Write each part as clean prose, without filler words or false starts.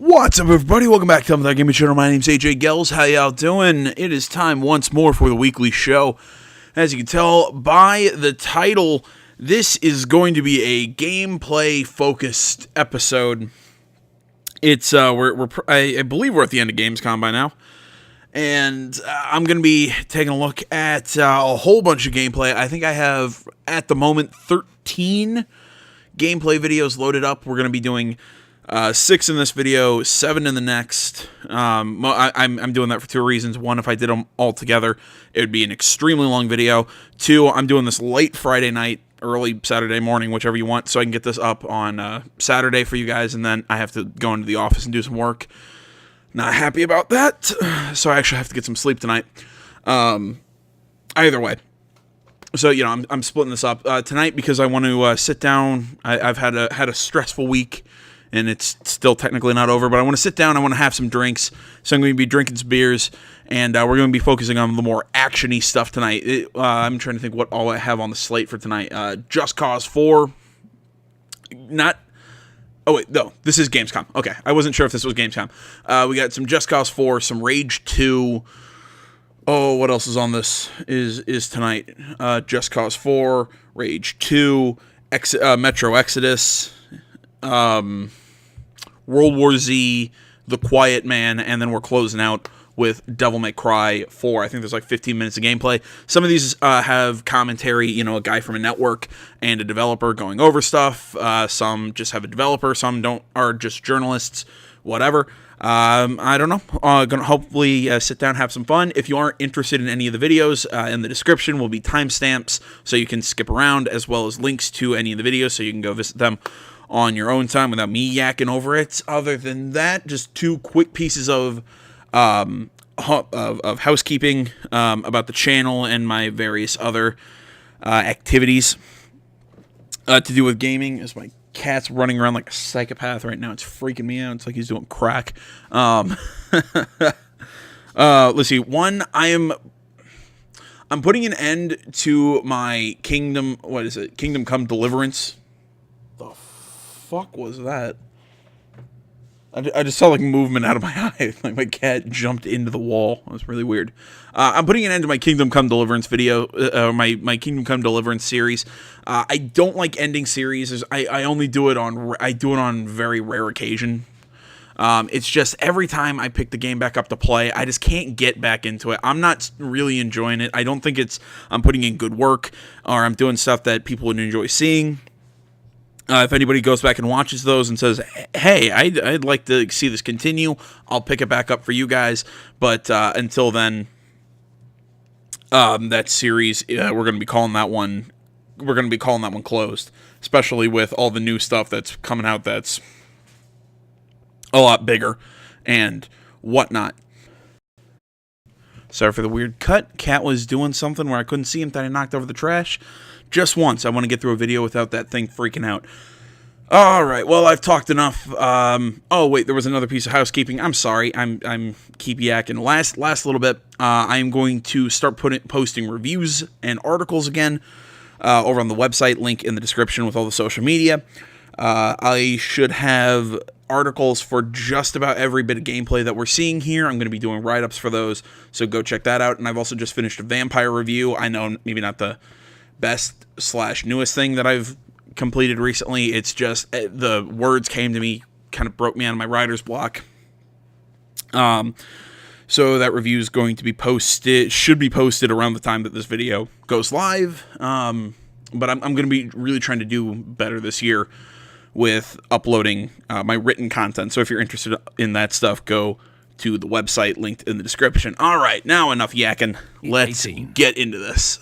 What's up, everybody? Welcome back to the Gaming Channel. My name's AJ Gels. How y'all doing? It is time once more for the weekly show. As you can tell by the title, this is going to be a gameplay-focused episode. It's I believe we're at the end of Gamescom by now, and I'm going to be taking a look at a whole bunch of gameplay. I think I have at the moment 13 gameplay videos loaded up. We're going to be doing 6 in this video, 7 in the next. I'm doing that for 2 reasons. One, if I did them all together, it would be an extremely long video. 2, I'm doing this late Friday night, early Saturday morning, whichever you want, so I can get this up on Saturday for you guys, and then I have to go into the office and do some work. Not happy about that, so I actually have to get some sleep tonight. Either way. So, you know, I'm splitting this up tonight because I want to sit down. I've had a stressful week, and it's still technically not over, but I want to sit down, I want to have some drinks, so I'm going to be drinking some beers, and we're going to be focusing on the more action-y stuff tonight. I'm trying to think what all I have on the slate for tonight. Just Cause 4, oh wait, no, this is Gamescom. Okay, I wasn't sure if this was Gamescom. We got some Just Cause 4, some Rage 2, oh, what else is on this, is tonight? Just Cause 4, Rage 2, Metro Exodus, World War Z, The Quiet Man, and then we're closing out with Devil May Cry 4. I think there's like 15 minutes of gameplay. Some of these have commentary, you know, a guy from a network and a developer going over stuff. Some just have a developer, some don't, are just journalists, whatever. I don't know. Gonna hopefully sit down, have some fun. If you aren't interested in any of the videos, in the description will be timestamps so you can skip around, as well as links to any of the videos so you can go visit them on your own time without me yakking over it. Other than that, just 2 quick pieces of housekeeping about the channel and my various other activities to do with gaming. As my cat's running around like a psychopath right now, it's freaking me out. It's like he's doing crack. Let's see. One, I'm putting an end to my Kingdom Come Deliverance. Fuck was that? I just saw like movement out of my eye. Like my cat jumped into the wall. It was really weird. I'm putting an end to my Kingdom Come Deliverance video, my Kingdom Come Deliverance series. I don't like ending series. I only do it on very rare occasion. It's just every time I pick the game back up to play, I just can't get back into it. I'm not really enjoying it. I don't think I'm putting in good work, or I'm doing stuff that people would enjoy seeing. If anybody goes back and watches those and says, hey, I'd like to see this continue, I'll pick it back up for you guys. But until then, that series, we're going to be calling that one closed. Especially with all the new stuff that's coming out that's a lot bigger and whatnot. Sorry for the weird cut. Cat was doing something where I couldn't see him that I knocked over the trash. Just once. I want to get through a video without that thing freaking out. Alright, well, I've talked enough. Oh, wait, there was another piece of housekeeping. I'm sorry. I'm keep yakking. Last little bit, I'm going to start posting reviews and articles again over on the website. Link in the description with all the social media. I should have articles for just about every bit of gameplay that we're seeing here. I'm going to be doing write-ups for those, so go check that out. And I've also just finished a vampire review. I know maybe not the best/newest thing that I've completed recently. It's just the words came to me, kind of broke me out of my writer's block. So that review is going to be should be posted around the time that this video goes live. But I'm going to be really trying to do better this year with uploading my written content. So if you're interested in that stuff, go to the website linked in the description. All right, now enough yakking. Let's get into this.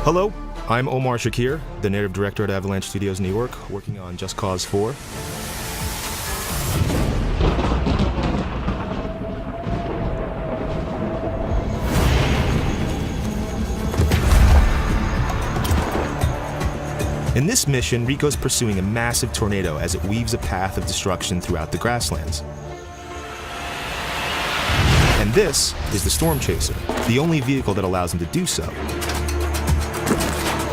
Hello, I'm Omar Shakir, the narrative director at Avalanche Studios New York, working on Just Cause 4. In this mission, Rico's pursuing a massive tornado as it weaves a path of destruction throughout the grasslands. And this is the Storm Chaser, the only vehicle that allows him to do so.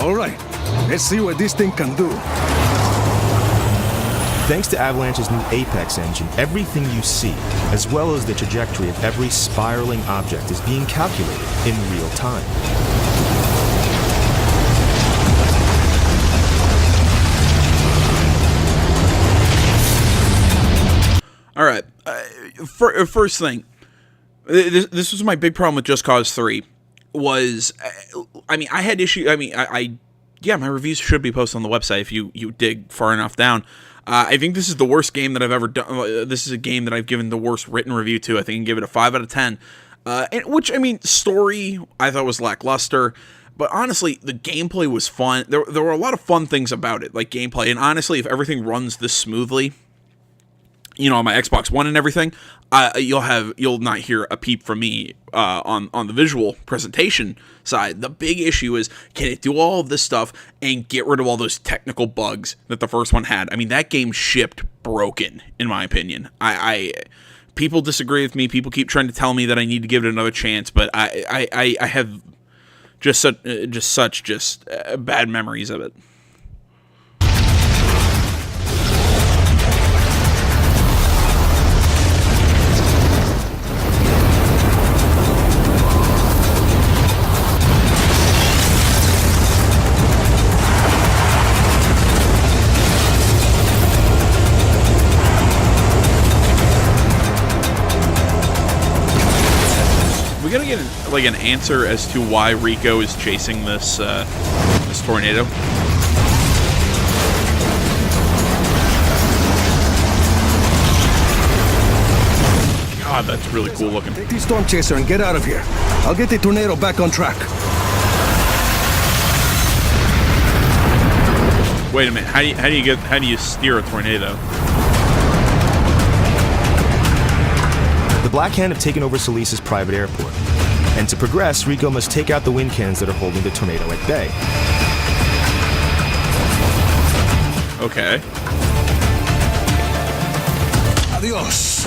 All right, let's see what this thing can do. Thanks to Avalanche's new Apex engine, everything you see, as well as the trajectory of every spiraling object, is being calculated in real time. All right. First thing, this was my big problem with Just Cause 3. Was, I mean, I had issue. I mean, yeah, my reviews should be posted on the website if you dig far enough down. I think this is the worst game that I've ever done. This is a game that I've given the worst written review to. I think I can give it a 5 out of 10. Which, I mean, story I thought was lackluster. But honestly, the gameplay was fun. There were a lot of fun things about it, like gameplay. And honestly, if everything runs this smoothly, you know, on my Xbox One and everything, you'll not hear a peep from me on the visual presentation side. The big issue is, can it do all of this stuff and get rid of all those technical bugs that the first one had? I mean, that game shipped broken, in my opinion. People disagree with me. People keep trying to tell me that I need to give it another chance, but I have just such bad memories of it. We gotta get an answer as to why Rico is chasing this tornado. God, that's really cool looking. Take the storm chaser and get out of here. I'll get the tornado back on track. Wait a minute. How do you steer a tornado? The Black Hand have taken over Solice's private airport, and to progress, Rico must take out the wind cannons that are holding the tornado at bay. Okay. Adios.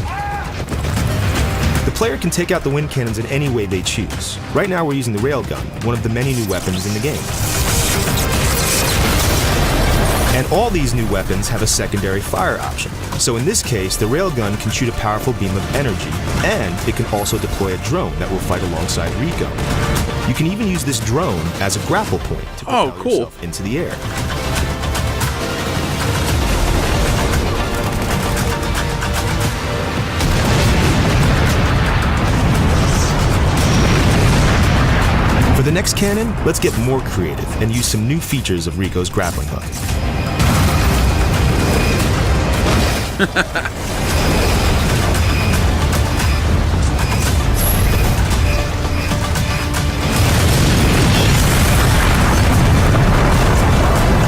The player can take out the wind cannons in any way they choose. Right now we're using the railgun, one of the many new weapons in the game. And all these new weapons have a secondary fire option. So in this case, the railgun can shoot a powerful beam of energy, and it can also deploy a drone that will fight alongside Rico. You can even use this drone as a grapple point to propel yourself into the air. For the next cannon, let's get more creative and use some new features of Rico's grappling hook.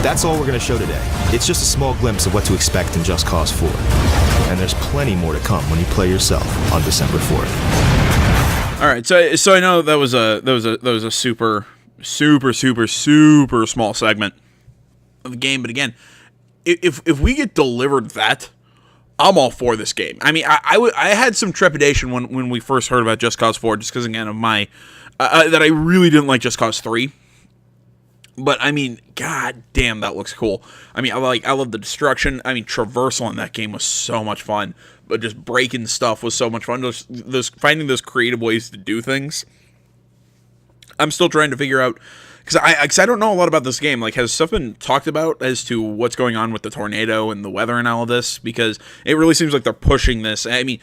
That's all we're going to show today. It's just a small glimpse of what to expect in Just Cause 4. And there's plenty more to come when you play yourself on December 4th. All right, so I know that was a super small segment of the game, but again, if we get delivered that, I'm all for this game. I mean, I had some trepidation when we first heard about Just Cause 4, just because, again, of my that I really didn't like Just Cause 3. But I mean, god damn, that looks cool. I mean, I love the destruction. I mean, traversal in that game was so much fun. But just breaking stuff was so much fun. Those finding those creative ways to do things. I'm still trying to figure out, because I don't know a lot about this game. Like, has stuff been talked about as to what's going on with the tornado and the weather and all of this? Because it really seems like they're pushing this. I mean,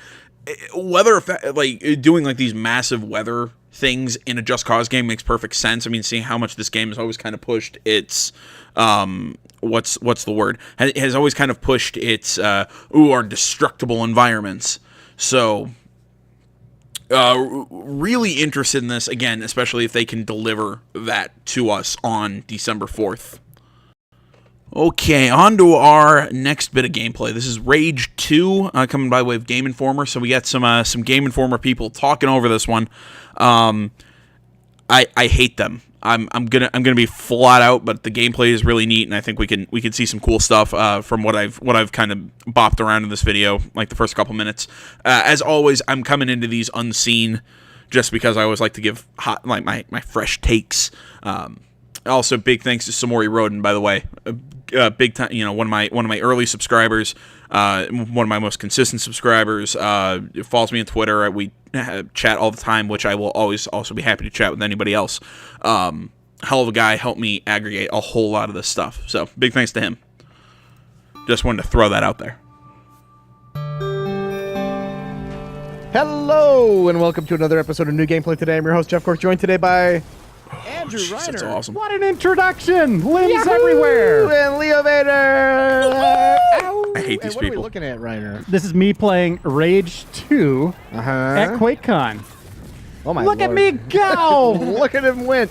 weather effect, like doing like these massive weather things in a Just Cause game makes perfect sense. I mean, seeing how much this game has always kind of pushed its what's the word? Has always kind of pushed its our destructible environments. So really interested in this again, especially if they can deliver that to us on December 4th. Okay, on to our next bit of gameplay. This is Rage 2, coming by way of Game Informer. So we got some Game Informer people talking over this one. I hate them. I'm gonna be flat out, but the gameplay is really neat, and I think we can see some cool stuff from what I've kind of bopped around in this video, like the first couple minutes. As always, I'm coming into these unseen, just because I always like to give my fresh takes. Also, big thanks to Samori Roden, by the way. big time, one of my early subscribers, one of my most consistent subscribers. Follows me on Twitter. We chat all the time, which I will always also be happy to chat with anybody else. Hell of a guy, helped me aggregate a whole lot of this stuff. So big thanks to him. Just wanted to throw that out there. Hello, and welcome to another episode of New Gameplay Today. I'm your host, Jeff Cork, joined today by Andrew Reiner. That's awesome. What an introduction! Limbs everywhere! And Leo Vader! I hate these what are we people. looking at, Reiner? This is me playing Rage 2 Uh-huh. at QuakeCon. Oh my Look Lord. at me go! Look at him went.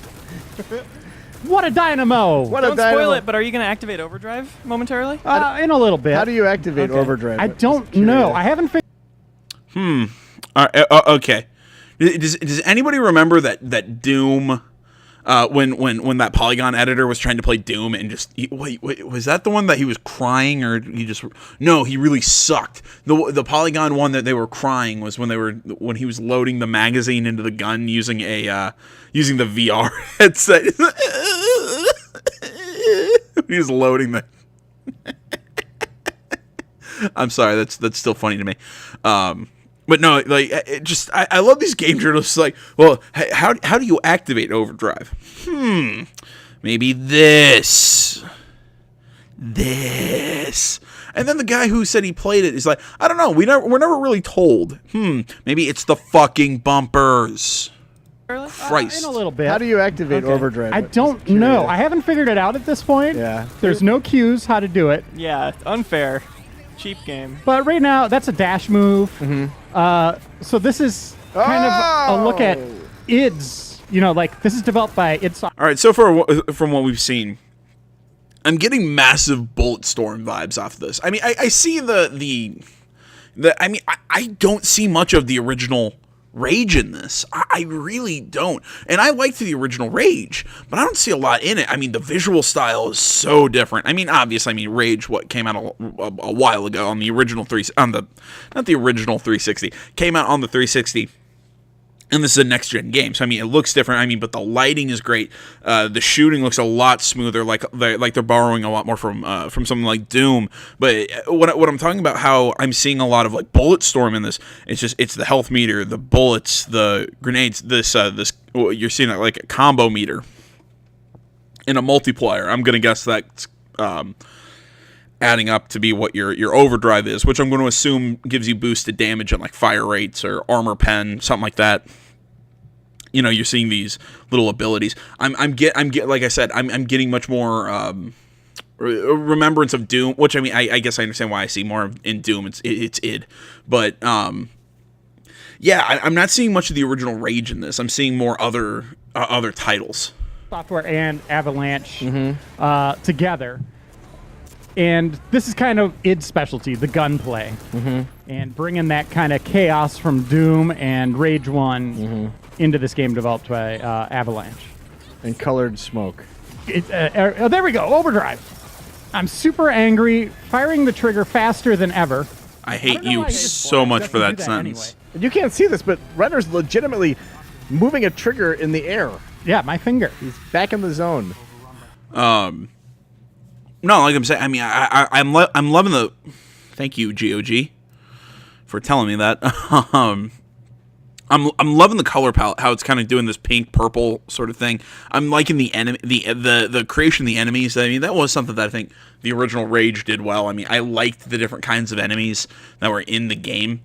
What a dynamo! What Don't a dynamo. spoil it, but are you going to activate overdrive momentarily? In a little bit. How do you activate overdrive? I I'm don't just curious. know. I haven't figured. Okay. Does anybody remember that Doom? When that polygon editor was trying to play Doom and wait, was that the one that he was crying, or no, he really sucked. The polygon one that they were crying was when he was loading the magazine into the gun using the VR headset. He was loading the I'm sorry, that's still funny to me. But no, like, I love these game journalists. Like, well, how do you activate overdrive? Maybe this. And then the guy who said he played it is like, I don't know. We're never really told. Maybe it's the fucking bumpers. Christ. In a little bit. How do you activate overdrive? I don't know. I haven't figured it out at this point. Yeah. There's no cues how to do it. Yeah, unfair. Cheap game. But right now, that's a dash move. So this is kind of a look at IDs. Like, this is developed by id Software. All right, so from what we've seen, I'm getting massive Bulletstorm vibes off this. I mean, I see I don't see much of the original Rage in this. I really don't. And I liked the original Rage, but I don't see a lot in it. I mean, the visual style is so different. I mean, obviously, Rage, came out a while ago on the original not the original 360, came out on the 360. And this is a next-gen game, so it looks different. But the lighting is great. The shooting looks a lot smoother, like they're borrowing a lot more from something like Doom. But what I'm talking about, how I'm seeing a lot of like Bulletstorm in this. It's the health meter, the bullets, the grenades. This you're seeing like a combo meter in a multiplayer. I'm gonna guess that's adding up to be what your overdrive is, which I'm going to assume gives you boosted damage and like fire rates or armor pen, something like that. You're seeing these little abilities. I'm like I said, I'm getting much more remembrance of Doom, which I guess I understand why I see more in Doom. It's id, but yeah, I'm not seeing much of the original Rage in this. I'm seeing more other titles. Software and Avalanche together. And this is kind of id specialty, the gunplay. And bringing that kind of chaos from Doom and Rage 1 into this game developed by Avalanche. And colored smoke. There we go, overdrive. I'm super angry, firing the trigger faster than ever. I hate you so much for that sentence. And you can't see this, but Reiner's legitimately moving a trigger in the air. Yeah, my finger. He's back in the zone. No, like I'm saying, I'm loving the. Thank you, GOG, for telling me that. I'm loving the color palette, how it's kind of doing this pink purple sort of thing. I'm liking the creation of the enemies. That was something that I think the original Rage did well. I liked the different kinds of enemies that were in the game.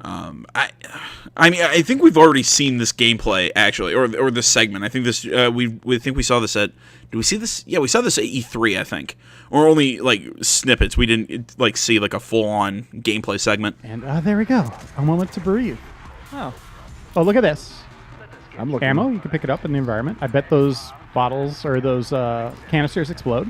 I think we've already seen this gameplay actually, or this segment. I think this we saw this at. Did we see this? Yeah, we saw this at E3, I think, or only like snippets. We didn't like see like a full-on gameplay segment. And there we go. A moment to breathe. Oh, look at this. I'm looking. Ammo. You can pick it up in the environment. I bet those bottles or those canisters explode.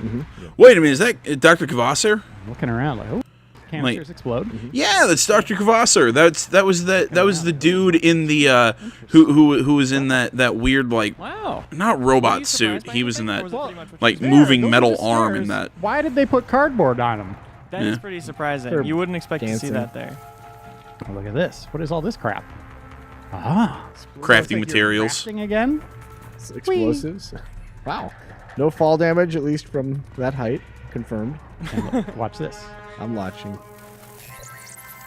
Wait a minute, is that Dr. Kvasser? I'm looking around like, oh, canisters explode. Yeah, that's Dr. Kvasser. That was the dude in the who was in that weird like wow. not robot you suit. surprised by He was in anything, that or was it pretty much what like you moving Those metal are the arm in stairs. that. Why did they put cardboard on them? That is pretty surprising. They're You wouldn't expect to see dancing. that there. Oh, look at this. What is all this crap? Ah, Crafting looks like you're materials. crafting again. Explosives. Wow. No fall damage, at least from that height. Confirmed. And look, watch this. I'm watching.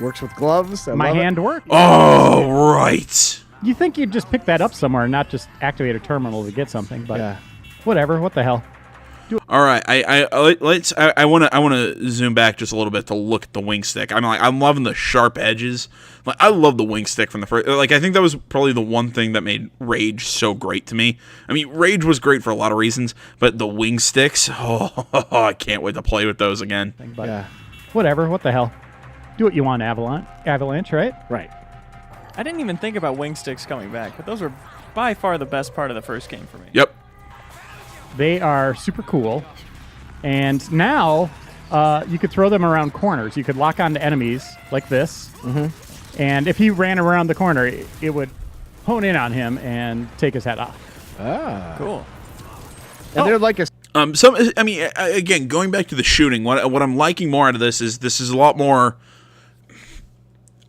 Works with gloves. My hand worked. Oh, right. You think you'd just pick that up somewhere and not just activate a terminal to get something, but Yeah. whatever. What the hell? All right, I want to zoom back just a little bit to look at the wing stick. I'm loving the sharp edges. Like, I love the wing stick from the first. Like, I think that was probably the one thing that made Rage so great to me. I mean, Rage was great for a lot of reasons, but the wing sticks, I can't wait to play with those again. But Yeah. whatever. What the hell? Do what you want, Avalanche, right? Right. I didn't even think about wing sticks coming back, but those were by far the best part of the first game for me. Yep. They are super cool, and now you could throw them around corners. You could lock onto enemies like this, and if he ran around the corner, it would hone in on him and take his head off. Ah. Cool. And they're like a. Again, going back to the shooting, what I'm liking more out of this is a lot more.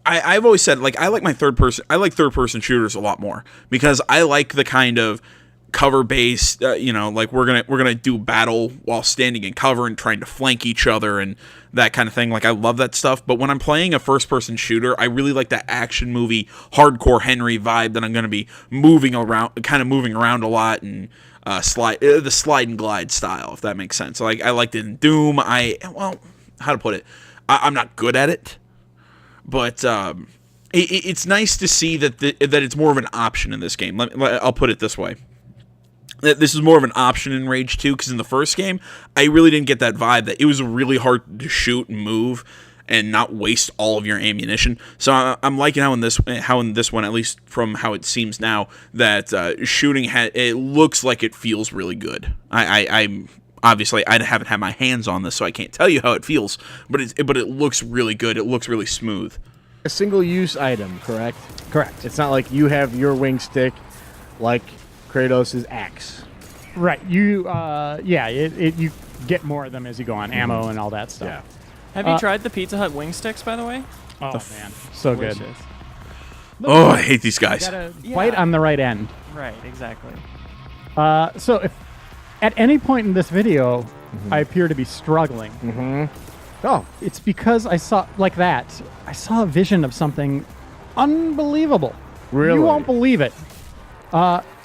I've always said, like, I like third person shooters a lot more because I like the kind of cover based, like we're gonna do battle while standing in cover and trying to flank each other and that kind of thing. Like, I love that stuff. But when I'm playing a first person shooter, I really like that action movie hardcore Henry vibe that I'm gonna be moving around a lot and the slide and glide style, if that makes sense. Like, I liked it in Doom. How to put it? I'm not good at it, but it's nice to see that it's more of an option in this game. I'll put it this way. This is more of an option in Rage 2, because in the first game, I really didn't get that vibe that it was really hard to shoot and move and not waste all of your ammunition. So I'm liking how in this one, at least from how it seems now, that shooting it looks like it feels really good. I'm obviously, I haven't had my hands on this, so I can't tell you how it feels, but it looks really good. It looks really smooth. A single-use item, correct? Correct. It's not like you have your wing stick like Kratos' axe. Right. You, you get more of them as you go on, ammo and all that stuff. Yeah. Have you tried the Pizza Hut wing sticks, by the way? Oh, man. So good. Delicious. Oh, I hate these guys. You gotta bite on the right end. Right, exactly. So if at any point in this video I appear to be struggling, Oh, it's because I saw a vision of something unbelievable. Really? You won't believe it.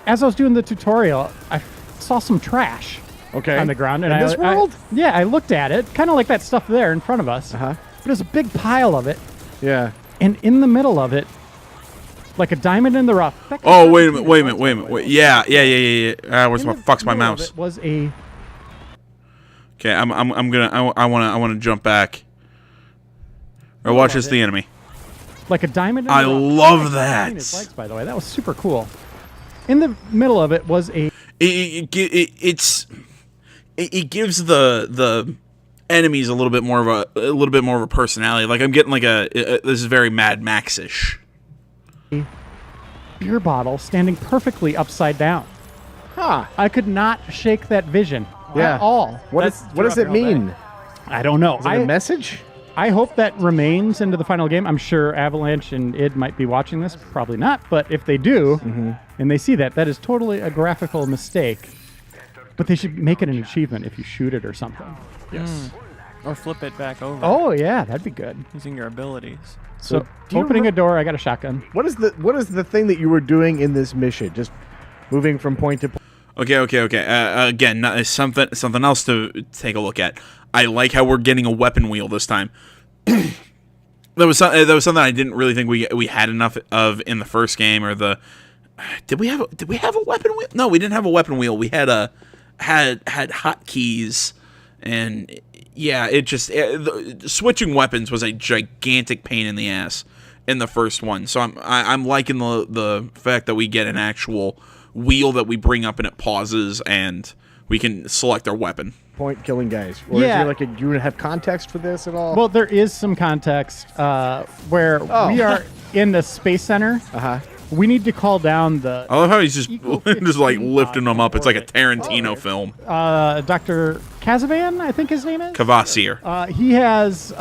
As I was doing the tutorial, I saw some trash okay. on the ground. And in this world? I looked at it, kind of like that stuff there in front of us. Uh-huh. But there's a big pile of it, Yeah. and in the middle of it, like a diamond in the rough. Oh, wait a minute. Yeah. Where the fuck's my mouse? It was a Okay, I want to jump back. Or watch this, the enemy. like a diamond in the I rough. love Between that. his legs, by the way, that was super cool. In the middle of it was a It gives the enemies a little bit more of a personality. Like, I'm getting like this is very Mad Max-ish. beer bottle standing perfectly upside down. Huh. I could not shake that vision Yeah. at all. What does it mean? I don't know. Is it a message? I hope that remains into the final game. I'm sure Avalanche and id might be watching this. Probably not. But if they do, and they see that is totally a graphical mistake. But they should make it an achievement if you shoot it or something. Yes. Or flip it back over Oh, yeah, that'd be good. using your abilities. So, do you opening a door, I got a shotgun. What is the thing that you were doing in this mission? Just moving from point to point? Okay. Again, something else to take a look at. I like how we're getting a weapon wheel this time. that was something I didn't really think we had enough of in the first game. Or did we have a weapon wheel? No, we didn't have a weapon wheel. We had hotkeys, and yeah, switching weapons was a gigantic pain in the ass in the first one. So I'm liking the fact that we get an actual wheel that we bring up and it pauses and we can select our weapon. Point killing guys. Or Yeah. is there do you have context for this at all? Well, there is some context where we are in the Space Center. Uh-huh. We need to call down the I love how he's just Eco-15 just like lifting them up. It's like a orbit. Tarantino film. Dr. Kazavan, I think his name is. Kvasir. He has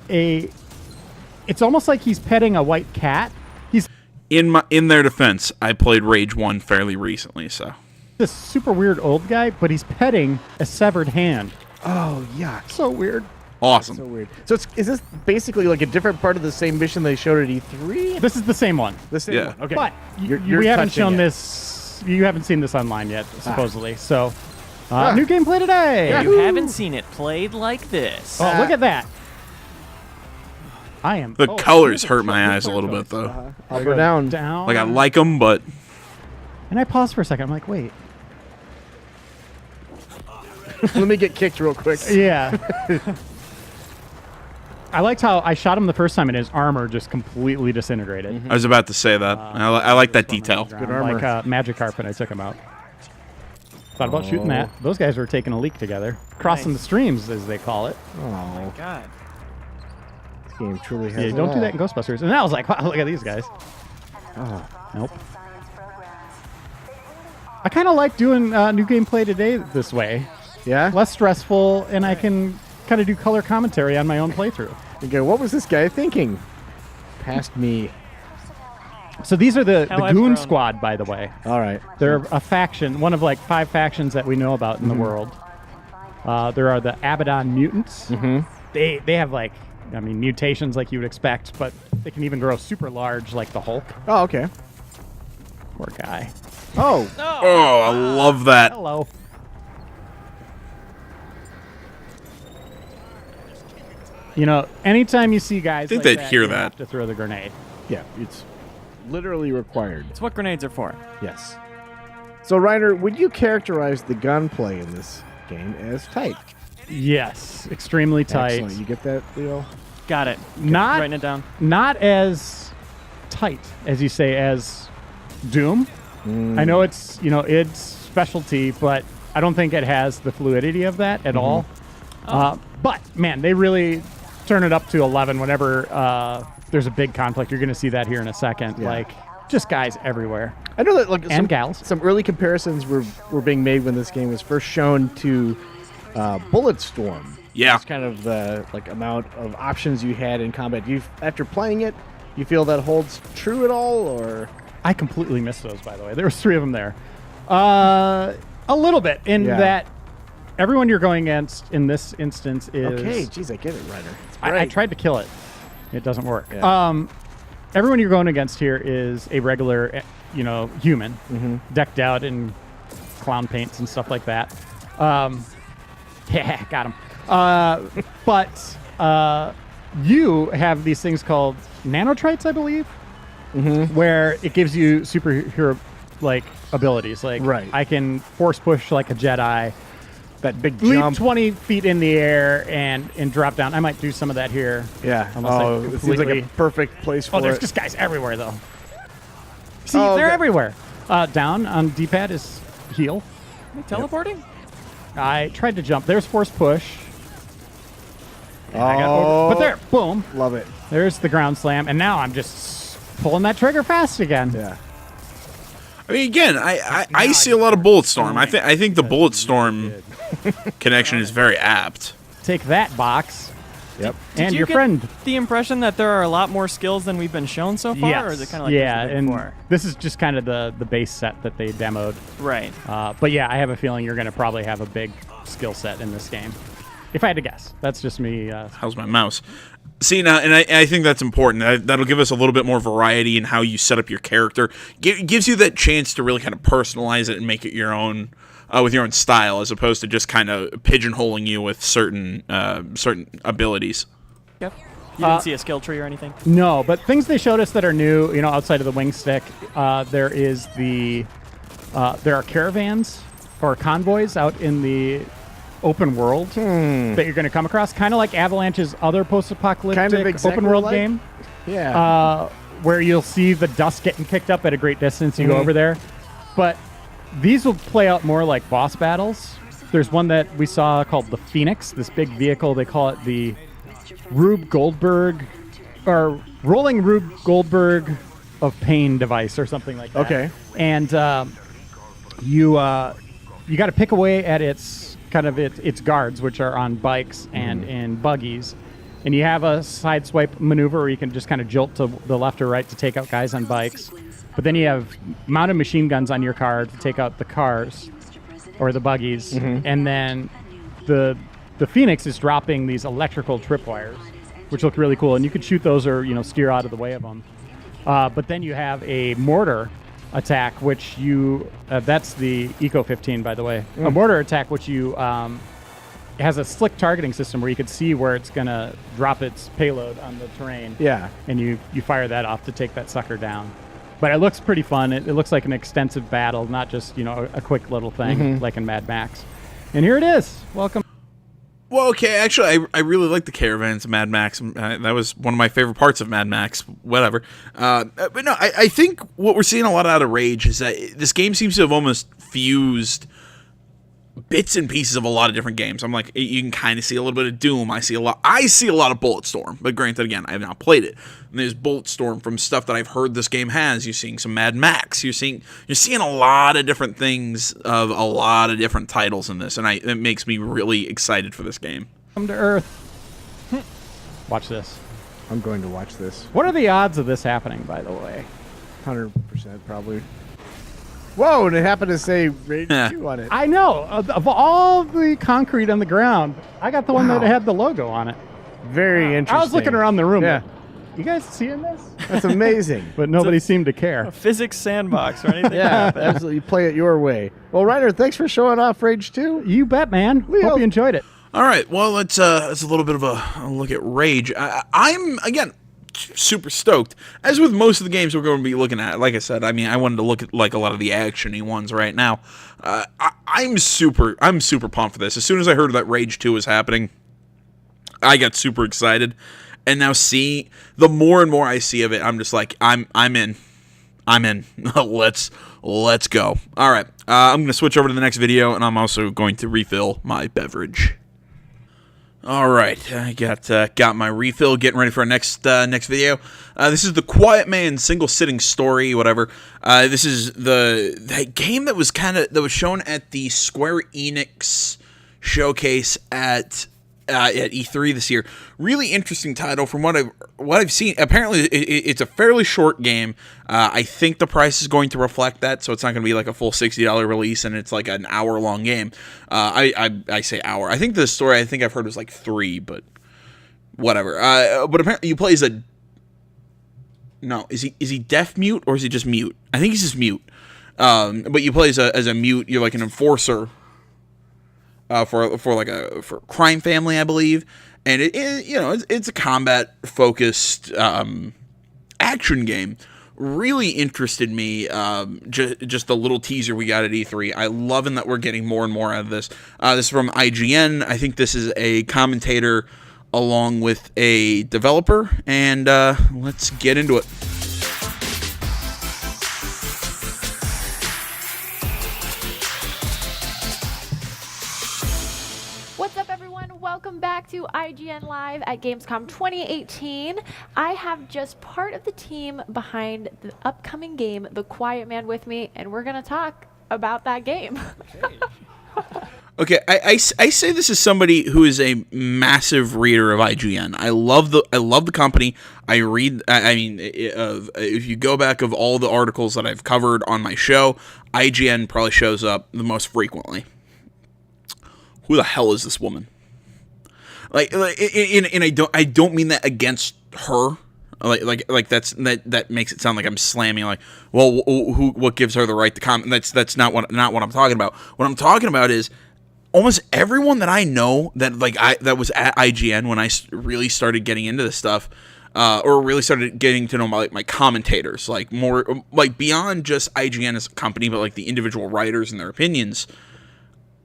it's almost like he's petting a white cat. He's In their defense, I played Rage 1 fairly recently, so. this super weird old guy, but he's petting a severed hand. Oh, yuck. So weird. Awesome. So weird. So is this basically like a different part of the same mission they showed at E3? This is the same one. The same Yeah. one. Okay. But You're we haven't touching shown it. this. You haven't seen this online yet, supposedly. So, Ah. new gameplay today. You haven't seen it played like this. Oh, look at that. I am. The oh, colors here's hurt my here's eyes a color little bit, choice. though. Up or down? Down. Like, I like them, but And I paused for a second. I'm like, wait. Let me get kicked real quick. Yeah. I liked how I shot him the first time and his armor just completely disintegrated. I was about to say that. I like that detail. Good armor. Like Magikarp, and I took him out. Thought about shooting that. Those guys were taking a leak together. Crossing Nice. the streams, as they call it. Oh, God. this game truly has Yeah, it don't all. do that in Ghostbusters. And I was like, wow, look at these guys. Oh. Nope. I kind of like doing new gameplay today this way. Yeah? Less stressful, and I can kind of do color commentary on my own playthrough. You go, what was this guy thinking? Past me. So these are the How I've Goon grown. Squad, by the way. All right. They're a faction, one of like 5 factions that we know about in the world. There are the Abaddon mutants. They have like, I mean, mutations like you would expect, but they can even grow super large like the Hulk. Oh, okay. Poor guy. Oh, Oh, I love that. Hello. You know, anytime you see guys, think like they'd hear you that. have to throw the grenade. yeah. It's literally required. It's what grenades are for. Yes. So, Reiner, would you characterize the gunplay in this game as tight? Yes, extremely tight. Excellent. You get that, Leo? Got it. Not Writing it down. not as tight as you say as Doom. I know it's its specialty, but I don't think it has the fluidity of that at all. But man, they really turn it up to 11 whenever there's a big conflict. You're going to see that here in a second. Yeah. Like just guys everywhere. I know that like And gals. some early comparisons were being made when this game was first shown to Bulletstorm. Yeah. It's kind of the like amount of options you had in combat. After playing it, you feel that holds true at all, or I completely missed those, by the way. There was 3 of them there. A little bit in Yeah. that everyone you're going against in this instance is okay? Geez, I get it, Reiner. It's I great. tried to kill it. It doesn't work. Yeah. Everyone you're going against here is a regular, human, decked out in clown paints and stuff like that. Yeah, got him. But you have these things called nanotrites, I believe, where it gives you superhero like abilities. Like Right. I can force push like a Jedi. That big Leap jump. 20 feet in the air and drop down. I might do some of that here. Yeah. Unless I Oh, it seems like a completely- perfect place for Oh, there's it. just guys everywhere, though. See, Oh, they're okay. everywhere. Down on D-pad is heal. Are we teleporting? I tried to jump. There's force push. And I got Oh. over. But there, boom. Love it. There's the ground slam. And now I'm just pulling that trigger fast again. Yeah. I mean, again, I see a lot of Bulletstorm. I think the Bulletstorm connection is very apt. Take that, box. Yep. And Did you your get friend. the impression that there are a lot more skills than we've been shown so far? Yes. Or is it kind of like yeah, this a bit and more? this is just kind of the base set that they demoed. Right. But yeah, I have a feeling you're going to probably have a big skill set in this game. If I had to guess. That's just me. How's my mouse? See, now, and I think that's important. That'll give us a little bit more variety in how you set up your character. Gives you that chance to really kind of personalize it and make it your own, with your own style, as opposed to just kind of pigeonholing you with certain abilities. Yep. You didn't see a skill tree or anything? No, but things they showed us that are new, outside of the wing stick, there is there are caravans or convoys out in the open world that you're going to come across, kind of like Avalanche's other post-apocalyptic Kind of exactly open world like- game, Yeah. where you'll see the dust getting kicked up at a great distance. You go over there, but these will play out more like boss battles. There's one that we saw called the Phoenix, this big vehicle. They call it the Rube Goldberg, or Rolling Rube Goldberg of Pain device, or something like that. Okay. And you got to pick away at its guards, which are on bikes and in buggies. And you have a side swipe maneuver where you can just kind of jolt to the left or right to take out guys on bikes. But then you have mounted machine guns on your car to take out the cars or the buggies. And then the the Phoenix is dropping these electrical tripwires, which look really cool, and you could shoot those or steer out of the way of them. But then you have a mortar attack, which that's the Eco 15, by the way. A mortar attack, which has a slick targeting system where you could see where it's going to drop its payload on the terrain. Yeah. And you fire that off to take that sucker down. But it looks pretty fun. It looks like an extensive battle, not just, a quick little thing like in Mad Max. And here it is. Welcome. Well, okay, actually, I really like the caravans of Mad Max. That was one of my favorite parts of Mad Max, whatever. But no, I think what we're seeing a lot out of Rage is that this game seems to have almost fused bits and pieces of a lot of different games. I'm like, you can kind of see a little bit of Doom. I see a lot of Bulletstorm, but granted, again, I have not played it. And there's Bulletstorm from stuff that I've heard this game has. You're seeing some Mad Max. You're seeing a lot of different things of a lot of different titles in this, and it makes me really excited for this game. Come to Earth. Watch this. I'm going to watch this. What are the odds of this happening, by the way? 100% probably. Whoa, and it happened to say Rage 2 on it. I know. Of all the concrete on the ground, I got the one that had the logo on it. Very interesting. I was looking around the room. Yeah. You guys seeing this? That's amazing. But nobody seemed to care. A physics sandbox or anything. Yeah, absolutely. You play it your way. Well, Ryder, thanks for showing off Rage 2. You bet, man. Hope you enjoyed it. All right, well, let's a little bit of a look at Rage. I'm, again, super stoked. As with most of the games we're going to be looking at, like I said, I wanted to look at like a lot of the action-y ones right now. I'm super pumped for this. As soon as I heard that Rage 2 was happening, I got super excited. And now the more and more I see of it, I'm just like, I'm in. Let's go. All right, I'm going to switch over to the next video, and I'm also going to refill my beverage. All right, I got my refill, getting ready for our next video. This is the Quiet Man single sitting story, whatever. This is that game that was shown at the Square Enix showcase at E3 this year. Really interesting title from what I've seen. Apparently, it's a fairly short game. I think the price is going to reflect that, so it's not going to be like a full $60 release, and it's like an hour-long game. I say hour. I think the story I've heard was like 3, but whatever. But apparently, you play as a... No, is he deaf mute, or is he just mute? I think he's just mute. But you play as a mute. You're like an enforcer. For a crime family, I believe, and it's a combat focused action game. Really interested me. Just the little teaser we got at E3. I love that we're getting more and more out of this. This is from IGN. I think this is a commentator along with a developer, and let's get into it. What's up, everyone? Welcome back to IGN Live at Gamescom 2018. I have just part of the team behind the upcoming game, The Quiet Man, with me, and we're going to talk about that game. Okay, I say this as somebody who is a massive reader of IGN. I love the company. I read. If you go back of all the articles that I've covered on my show, IGN probably shows up the most frequently. Who the hell is this woman? I don't mean that against her. That makes it sound like I'm slamming. Like, well, what gives her the right to comment? That's not what I'm talking about. What I'm talking about is almost everyone that I know that was at IGN when I really started getting into this stuff, or really started getting to know my commentators, like more like beyond just IGN as a company, but like the individual writers and their opinions.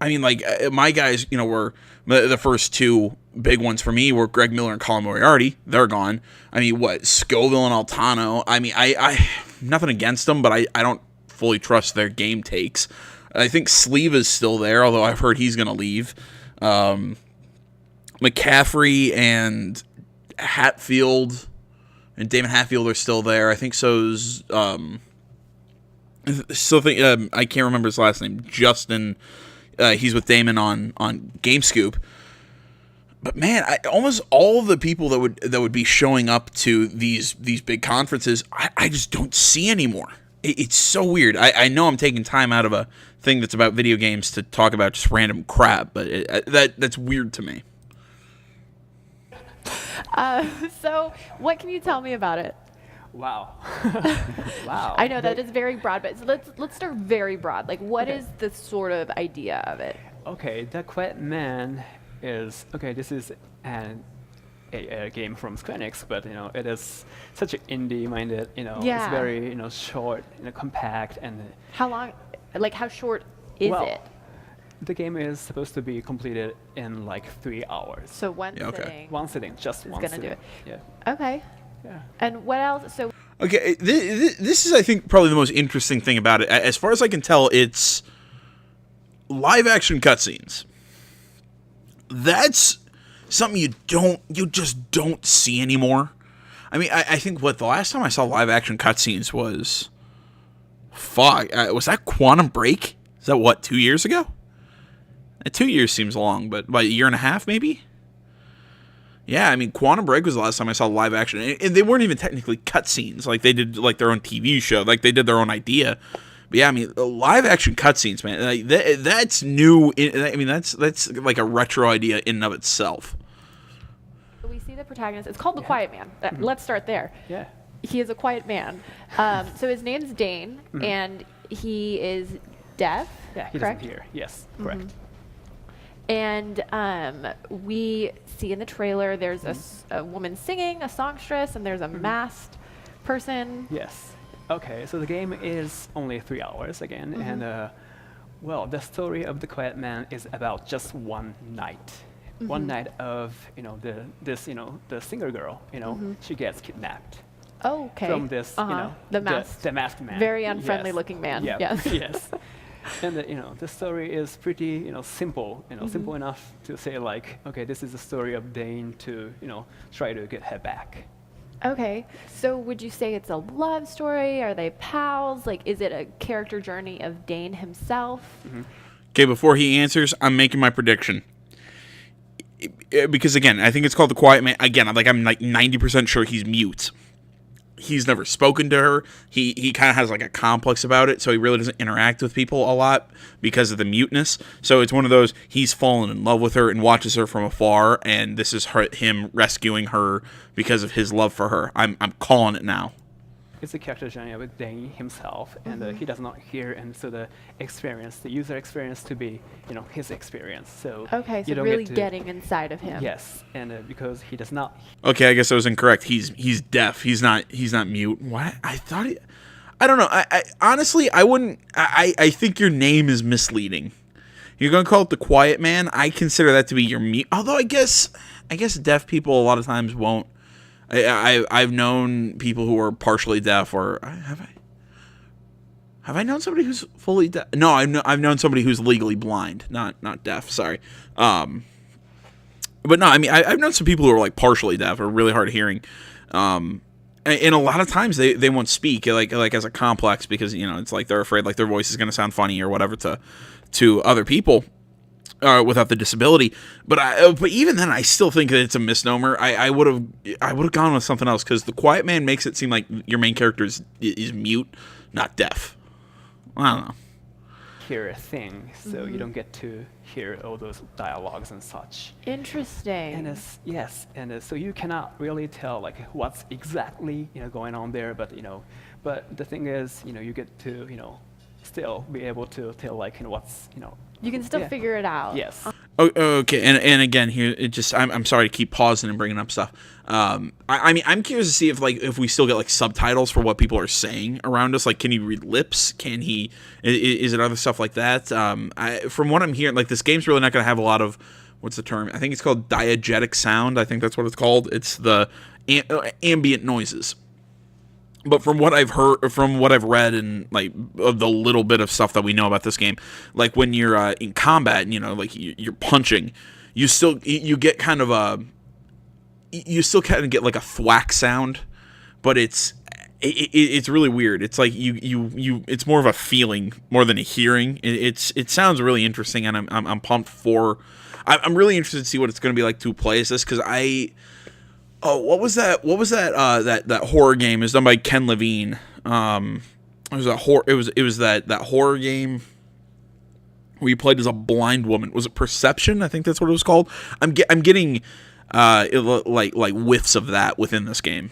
I mean, like, my guys, were the first two big ones for me were Greg Miller and Colin Moriarty. They're gone. I mean, Scoville and Altano. I mean, I nothing against them, but I don't fully trust their game takes. I think Sleeve is still there, although I've heard he's going to leave. McCaffrey and Hatfield and Damon Hatfield are still there. I think so's... I can't remember his last name. Justin... he's with Damon on GameScoop. But man, almost all of the people that would be showing up to these big conferences, I just don't see anymore. it's so weird. I know I'm taking time out of a thing that's about video games to talk about just random crap, but that's weird to me. So what can you tell me about it? Wow. Wow. I know that is very broad, but let's start very broad. Like, what is the sort of idea of it? Okay, The Quiet Man is okay. This is a game from Square Enix, but it is such an indie-minded. Yeah. It's very short, compact, and How long? Like, how short is well, it? the game is supposed to be completed in like 3 hours. So one Yeah, okay. sitting. One sitting, just is one gonna do sitting. it. Yeah. Okay. Yeah. And what else? So Okay, this is, I think, probably the most interesting thing about it. As far as I can tell, it's live action cutscenes. That's something you just don't see anymore. I mean, I think the last time I saw live action cutscenes was, was that Quantum Break? Is that 2 years ago? 2 years seems long, but a year and a half maybe? Yeah, I mean, Quantum Break was the last time I saw live action, and they weren't even technically cutscenes. Like, they did like their own TV show, like they did their own idea. But yeah, I mean, live action cutscenes, man, like, that's new. I mean, that's like a retro idea in and of itself. we see the protagonist. It's called The Quiet Man. Let's start there. Yeah. He is a quiet man. So his name's Dane, and he is deaf. Yeah. He correct? doesn't hear. Yes. Correct. And we see in the trailer there's a woman singing, a songstress, and there's a masked person. Yes. Okay, so the game is only 3 hours again, and well, the story of The Quiet Man is about just one night. One night of the singer girl. She gets kidnapped Oh, okay. from this the masked, the masked man. very unfriendly Yes. looking man. Yeah. Yes. Yes. And the story is pretty simple. Simple enough to say like, okay, this is the story of Dane to try to get her back. Okay. So would you say it's a love story? Are they pals? Like, is it a character journey of Dane himself? Okay, before he answers, I'm making my prediction. Because again, I think it's called The Quiet Man. Again, I'm like 90% sure he's mute. He's never spoken to her. He kind of has like a complex about it, so he really doesn't interact with people a lot because of the muteness. So it's one of those, he's fallen in love with her and watches her from afar, and this is him rescuing her because of his love for her. I'm calling it now. It's a character journey with Dane himself, and he does not hear, and so the user experience to be, his experience. So Okay, so you don't really get to, getting inside of him. Yes, and because he does not. Okay, I guess I was incorrect. He's deaf. He's not mute. What? I thought I don't know. I honestly, I wouldn't. I think your name is misleading. You're gonna call it The Quiet Man. I consider that to be your mute. Although I guess deaf people a lot of times won't. I've known people who are partially deaf, or have I known somebody who's fully deaf? No, I've known somebody who's legally blind, not deaf. Sorry, but no, I mean I've known some people who are like partially deaf or really hard of hearing, and a lot of times they won't speak like as a complex because it's like they're afraid like their voice is going to sound funny or whatever to other people. Without the disability, but even then, I still think that it's a misnomer. I would have gone with something else because The Quiet Man makes it seem like your main character is mute, not deaf. I don't know. Hear a thing, so you don't get to hear all those dialogues and such. Interesting. And so you cannot really tell like what's exactly going on there, but but the thing is you get to still be able to tell like what's you can still figure it out. Yes. Okay, and again here, it just I'm sorry to keep pausing and bringing up stuff. I mean I'm curious to see if we still get like subtitles for what people are saying around us. Like, can he read lips? Can he? Is it other stuff like that? From what I'm hearing, like this game's really not going to have a lot of what's the term? I think it's called diegetic sound. I think that's what it's called. It's the ambient noises. But from what I've heard, from what I've read, and like of the little bit of stuff that we know about this game, like when you're in combat, like you're punching, you get kind of like a thwack sound, but it's really weird. It's like it's more of a feeling more than a hearing. It sounds really interesting, and I'm pumped for. I'm really interested to see what it's going to be like to play as this because what was that? That horror game is done by Ken Levine. It was a horror. It was that horror game where you played as a blind woman. Was it Perception? I think that's what it was called. I'm getting like whiffs of that within this game.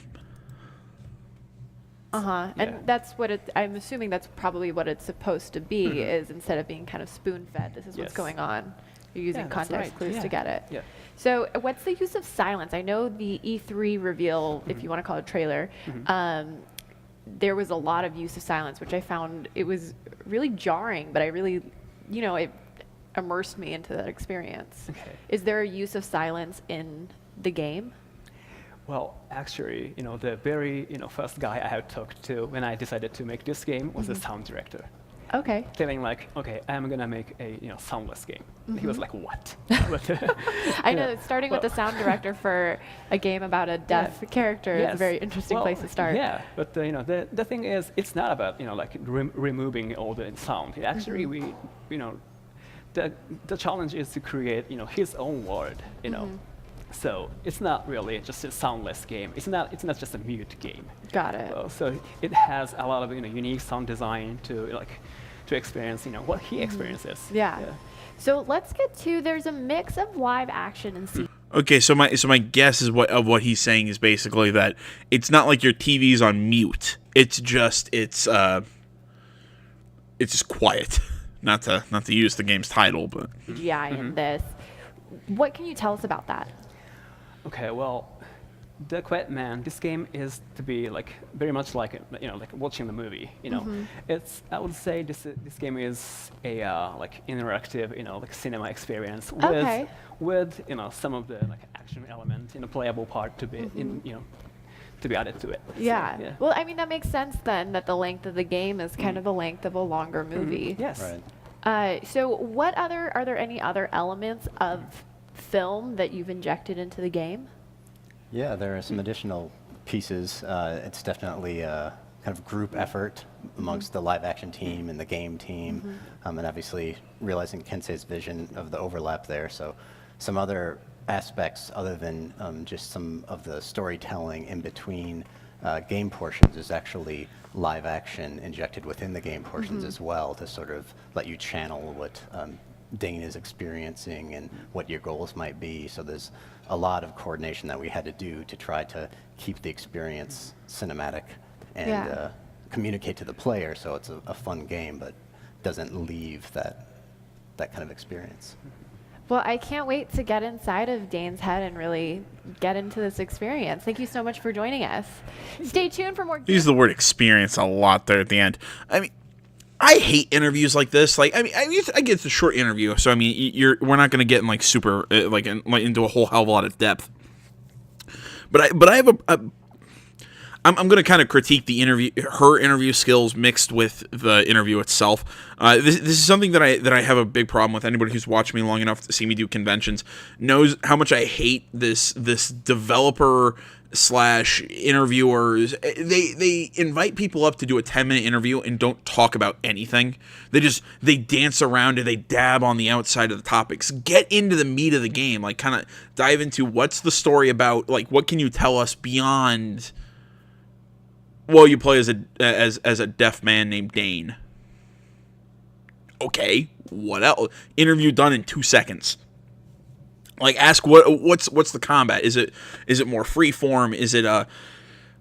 And that's what I'm assuming that's probably what it's supposed to be. Is instead of being kind of spoon-fed, this is what's going on. You're using context clues to get it. Yeah. So what's the use of silence? I know the E3 reveal, if you want to call it trailer, there was a lot of use of silence, which I found it was really jarring, but I really, it immersed me into that experience. Okay. Is there a use of silence in the game? Well, actually, the very first guy I had talked to when I decided to make this game was the sound director. Okay. Telling like, okay, I'm gonna make a soundless game. He was like, what? I know, starting with the sound director for a game about a deaf character is a very interesting place to start. Yeah, but the thing is, it's not about like removing all the sound. Actually, the challenge is to create his own world. So it's not really just a soundless game. It's not just a mute game. Got it. So it has a lot of unique sound design to experience what he experiences. Yeah. So let's get to, there's a mix of live action and CG. Okay, so my guess is what he's saying is basically that it's not like your TV's on mute. It's just quiet. Not to use the game's title, but CGI in this. What can you tell us about that? Okay, well, The Quiet Man, this game is to be very much like watching the movie. It's, I would say this game is a interactive cinema experience with some of the action element playable part to be to be added to it. Yeah. So, yeah. Well, I mean that makes sense then that the length of the game is kind of the length of a longer movie. Yes. Right. So are there any other elements of film that you've injected into the game? Yeah, there are some additional pieces. It's definitely a kind of group effort amongst the live action team and the game team, and obviously realizing Kensei's vision of the overlap there. So some other aspects other than just some of the storytelling in between game portions is actually live action injected within the game portions as well to sort of let you channel what Dane is experiencing and what your goals might be. So there's a lot of coordination that we had to do to try to keep the experience cinematic and communicate to the player so it's a fun game but doesn't leave that kind of experience. Well, I can't wait to get inside of Dane's head and really get into this experience. Thank you so much for joining us. Stay tuned for more. use the word experience a lot there at the end. I mean, I hate interviews like this. I get it's a short interview, so I mean, we're not going to get in super into a whole hell of a lot of depth. But I have I'm going to kind of critique her interview skills mixed with the interview itself. This is something that I have a big problem with. Anybody who's watched me long enough to see me do conventions knows how much I hate this developer / interviewers. They invite people up to do a 10-minute interview and don't talk about anything. They dance around and they dab on the outside of the topics. Get into the meat of the game. Kind of dive into what's the story about. What can you tell us beyond? Well, you play as a deaf man named Dane. Okay, what else? Interview done in 2 seconds. Ask what's the combat? Is it more free form? Is it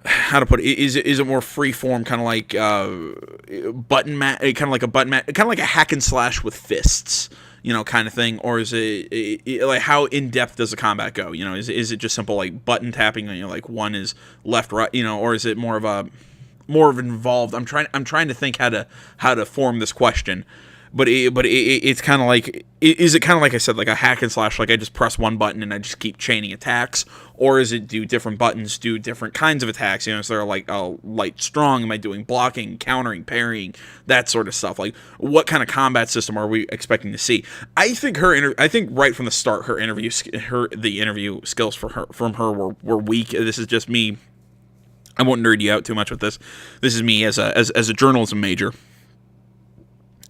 how to put it? Is it more free form, kind of like button mat, kind of like a button mat, kind of like a hack and slash with fists, kind of thing, or is it how in depth does the combat go? Is it just simple button tapping? One is left, right, or is it more of involved? I'm trying to think how to form this question. But it's kind of is it kind of like I said, like a hack and slash, I just press one button and I just keep chaining attacks? Or is it do different buttons, do different kinds of attacks? Is there light, strong? Am I doing blocking, countering, parrying, that sort of stuff? What kind of combat system are we expecting to see? I think right from the start, the interview skills from her were weak. This is just me. I won't nerd you out too much with this. This is me as a journalism major.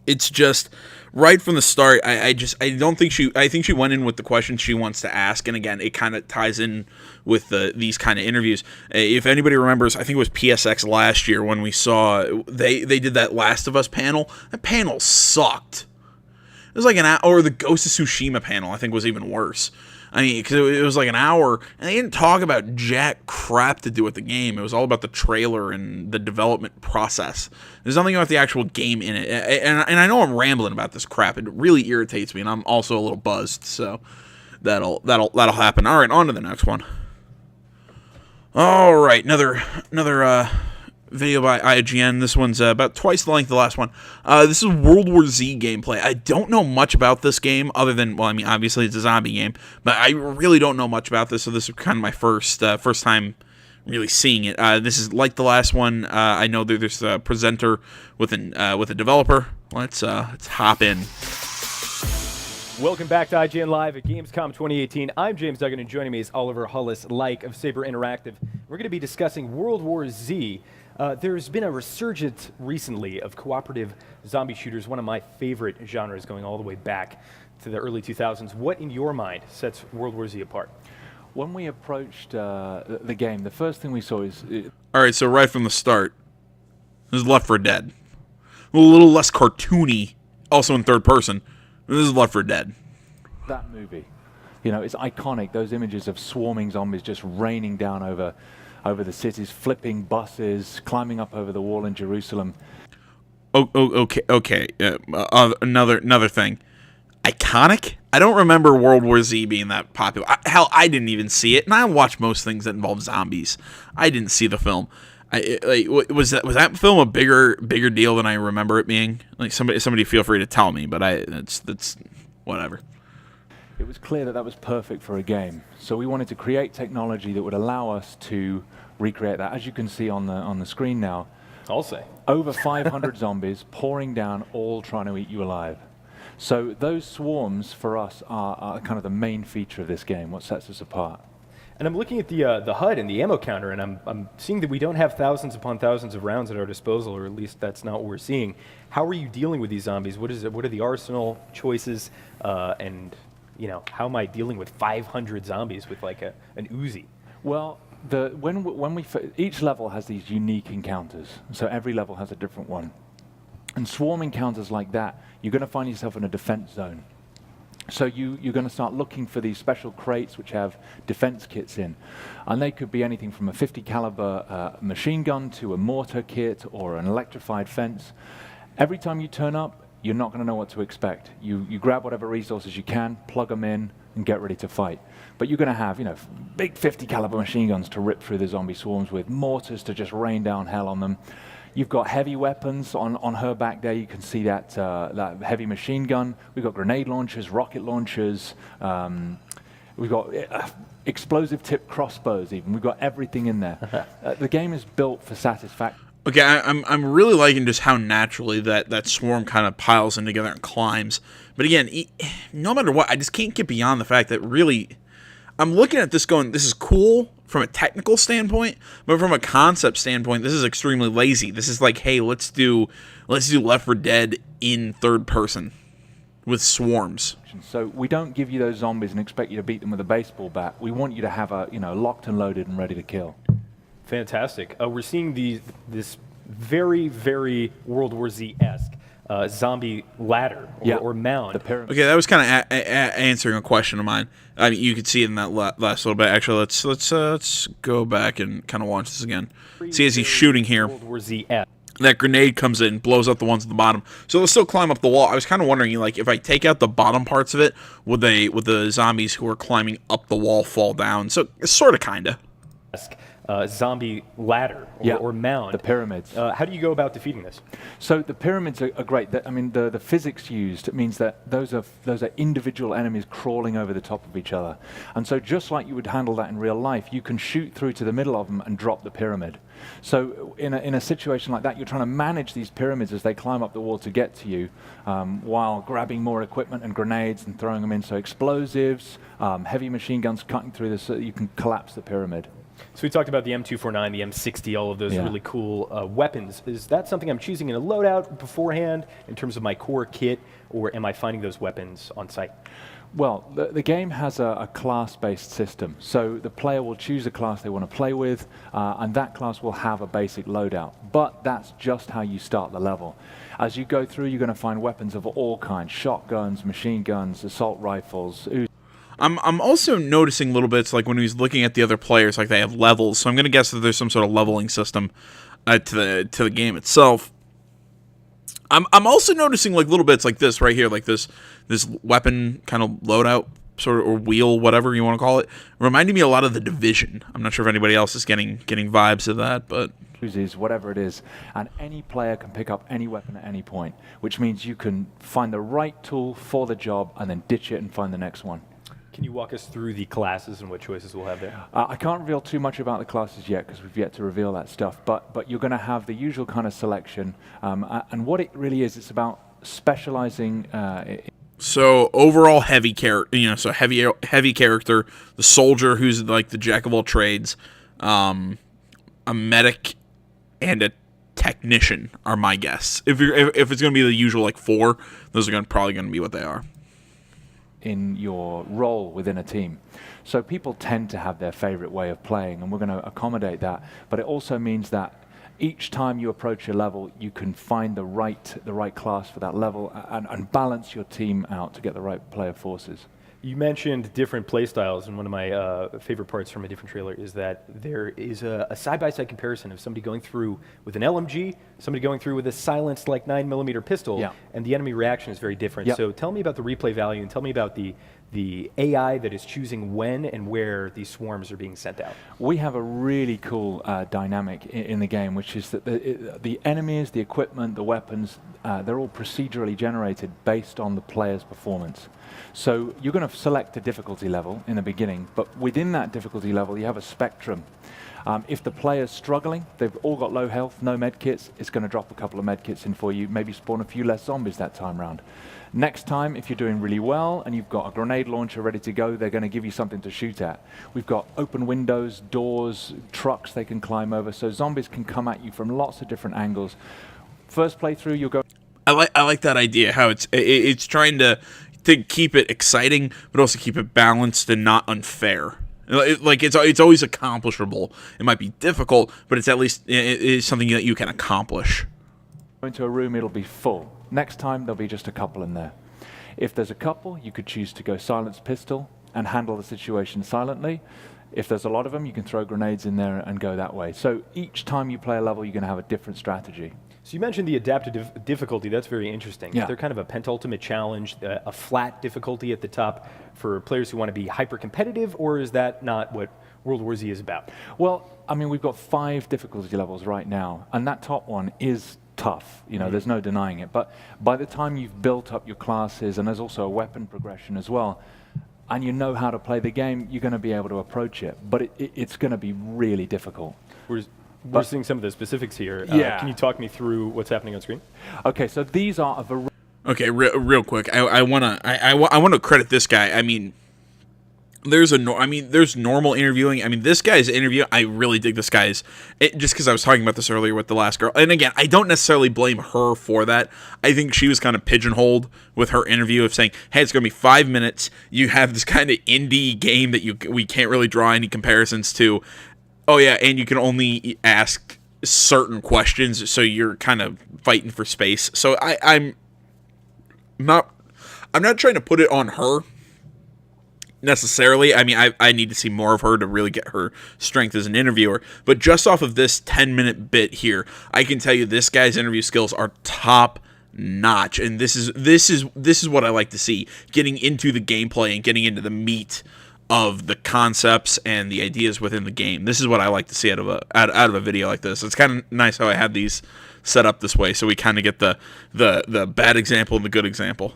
It's just right from the start, I think she went in with the questions she wants to ask, and again, it kind of ties in with these kind of interviews. If anybody remembers, I think it was PSX last year when we saw they did that Last of Us panel. That panel sucked. It was like an hour, or the Ghost of Tsushima panel, I think, was even worse. I mean, because it was like an hour, and they didn't talk about jack crap to do with the game. It was all about the trailer and the development process. There's nothing about the actual game in it. And I know I'm rambling about this crap. It really irritates me, and I'm also a little buzzed. So that'll happen. All right, on to the next one. All right, another video by IGN. This one's about twice the length of the last one. This is World War Z gameplay. I don't know much about this game other than, well, I mean, obviously it's a zombie game, but I really don't know much about this, so this is kind of my first time really seeing it. This is like the last one. I know that there's a presenter with a developer. Let's hop in. Welcome back to IGN Live at Gamescom 2018. I'm James Duggan, and joining me is Oliver Hullis-Like of Saber Interactive. We're going to be discussing World War Z. There's been a resurgence recently of cooperative zombie shooters, one of my favorite genres going all the way back to the early 2000s. What, in your mind, sets World War Z apart? When we approached the game, the first thing we saw is... All right, so right from the start, this is Left 4 Dead. A little less cartoony, also in third person. This is Left 4 Dead. That movie, you know, it's iconic. Those images of swarming zombies just raining down over the cities, flipping buses, climbing up over the wall in Jerusalem. Okay. Another thing. Iconic? I don't remember World War Z being that popular. I didn't even see it, and I watch most things that involve zombies. I didn't see the film. Was that film a bigger deal than I remember it being? Like somebody feel free to tell me, but that's whatever. It was clear that was perfect for a game, so we wanted to create technology that would allow us to recreate that. As you can see on the screen now, I'll say over 500 zombies pouring down, all trying to eat you alive. So those swarms for us are kind of the main feature of this game, what sets us apart. And I'm looking at the HUD and the ammo counter, and I'm seeing that we don't have thousands upon thousands of rounds at our disposal, or at least that's not what we're seeing. How are you dealing with these zombies? What is it? What are the arsenal choices? And you know, how am I dealing with 500 zombies with like an Uzi? Well, each level has these unique encounters, so every level has a different one. And swarm encounters like that, you're going to find yourself in a defense zone. So you're going to start looking for these special crates which have defense kits in. And they could be anything from a 50 caliber machine gun to a mortar kit or an electrified fence. Every time you turn up, you're not going to know what to expect. You grab whatever resources you can, plug them in, and get ready to fight. But you're going to have, you know, big 50 caliber machine guns to rip through the zombie swarms with, mortars to just rain down hell on them. You've got heavy weapons on her back there. You can see that heavy machine gun. We've got grenade launchers, rocket launchers. We've got explosive tipped crossbows even. We've got everything in there. The game is built for satisfaction. Okay, I'm really liking just how naturally that swarm kind of piles in together and climbs. But again, no matter what, I just can't get beyond the fact that really, I'm looking at this going, this is cool from a technical standpoint, but from a concept standpoint, this is extremely lazy. This is like, hey, let's do Left 4 Dead in third person with swarms. So we don't give you those zombies and expect you to beat them with a baseball bat. We want you to have locked and loaded and ready to kill. Fantastic. We're seeing this very, very World War Z-esque zombie ladder or mound. Okay, that was kind of answering a question of mine. I mean, you could see it in that last little bit. Actually, let's go back and kind of watch this again. See, as he's shooting here, World War Z-esque. That grenade comes in, blows up the ones at the bottom. So they'll still climb up the wall. I was kind of wondering, like, if I take out the bottom parts of it, would the zombies who are climbing up the wall fall down? So it's sort of, kind of. Zombie ladder or mound. The pyramids. How do you go about defeating this? So the pyramids are great. I mean, the physics used means that those are individual enemies crawling over the top of each other. And so just like you would handle that in real life, you can shoot through to the middle of them and drop the pyramid. So in a situation like that, you're trying to manage these pyramids as they climb up the wall to get to you, while grabbing more equipment and grenades and throwing them in. So explosives, heavy machine guns cutting through this so that you can collapse the pyramid. So we talked about the M249, the M60, all of those really cool weapons. Is that something I'm choosing in a loadout beforehand in terms of my core kit, or am I finding those weapons on site? Well, the game has a class-based system, so the player will choose a class they want to play with, and that class will have a basic loadout. But that's just how you start the level. As you go through, you're going to find weapons of all kinds: shotguns, machine guns, assault rifles. I'm also noticing little bits, like when he's looking at the other players, like they have levels. So I'm going to guess that there's some sort of leveling system to the game itself. I'm also noticing like little bits like this right here, like this weapon kind of loadout sort of, or wheel, whatever you want to call it, reminding me a lot of The Division. I'm not sure if anybody else is getting vibes of that, but Is whatever it is, and any player can pick up any weapon at any point, which means you can find the right tool for the job and then ditch it and find the next one. Can you walk us through the classes and what choices we'll have there? I can't reveal too much about the classes yet because we've yet to reveal that stuff, but you're going to have the usual kind of selection, and what it really is, it's about specializing. So overall heavy character, so heavy character, the soldier who's like the jack of all trades, a medic, and a technician are my guess. If it's going to be the usual like 4, those are probably going to be what they are in your role within a team. So people tend to have their favorite way of playing, and we're going to accommodate that, but it also means that each time you approach a level, you can find the right class for that level and balance your team out to get the right player forces. You mentioned different play styles, and one of my favorite parts from a different trailer is that there is a side-by-side comparison of somebody going through with an LMG, somebody going through with a silenced like 9mm pistol, and the enemy reaction is very different. So tell me about the replay value, and tell me about the AI that is choosing when and where these swarms are being sent out. We have a really cool dynamic in the game, which is that the enemies, the equipment, the weapons, they're all procedurally generated based on the player's performance. So you're going to select a difficulty level in the beginning, but within that difficulty level, you have a spectrum. If the player's struggling, they've all got low health, no medkits, it's going to drop a couple of medkits in for you, maybe spawn a few less zombies that time round. Next time, if you're doing really well and you've got a grenade launcher ready to go, they're going to give you something to shoot at. We've got open windows, doors, trucks they can climb over, so zombies can come at you from lots of different angles. First playthrough, you'll go... I like that idea, how it's trying to keep it exciting, but also keep it balanced and not unfair. It's always accomplishable. It might be difficult, but it's at least it is something that you can accomplish. Into a room, it'll be full. Next time, there'll be just a couple in there. If there's a couple, you could choose to go silenced pistol and handle the situation silently. If there's a lot of them, you can throw grenades in there and go that way. So each time you play a level, you're going to have a different strategy. So you mentioned the adaptive difficulty. That's very interesting. Yeah. They're kind of a pentultimate challenge, a flat difficulty at the top for players who want to be hyper-competitive, or is that not what World War Z is about? Well, I mean, we've got 5 difficulty levels right now, and that top one is tough. There's no denying it. But by the time you've built up your classes, and there's also a weapon progression as well, and you know how to play the game, you're going to be able to approach it. But it's going to be really difficult. We're seeing some of the specifics here. Can you talk me through what's happening on screen? Okay, so these are a variety. Okay, real quick, I wanna credit this guy. I mean, there's normal interviewing. I mean, this guy's interview, I really dig this guy's. Just because I was talking about this earlier with the last girl, and again, I don't necessarily blame her for that. I think she was kind of pigeonholed with her interview of saying, "Hey, it's gonna be 5 minutes. You have this kind of indie game that we can't really draw any comparisons to." Oh yeah, and you can only ask certain questions, so you're kind of fighting for space. So I'm not trying to put it on her necessarily. I mean, I need to see more of her to really get her strength as an interviewer. But just off of this 10-minute bit here, I can tell you this guy's interview skills are top notch, and this is what I like to see, getting into the gameplay and getting into the meat of the concepts and the ideas within the game. This is what I like to see out of a video like this. It's kind of nice how I had these set up this way, so we kind of get the bad example and the good example.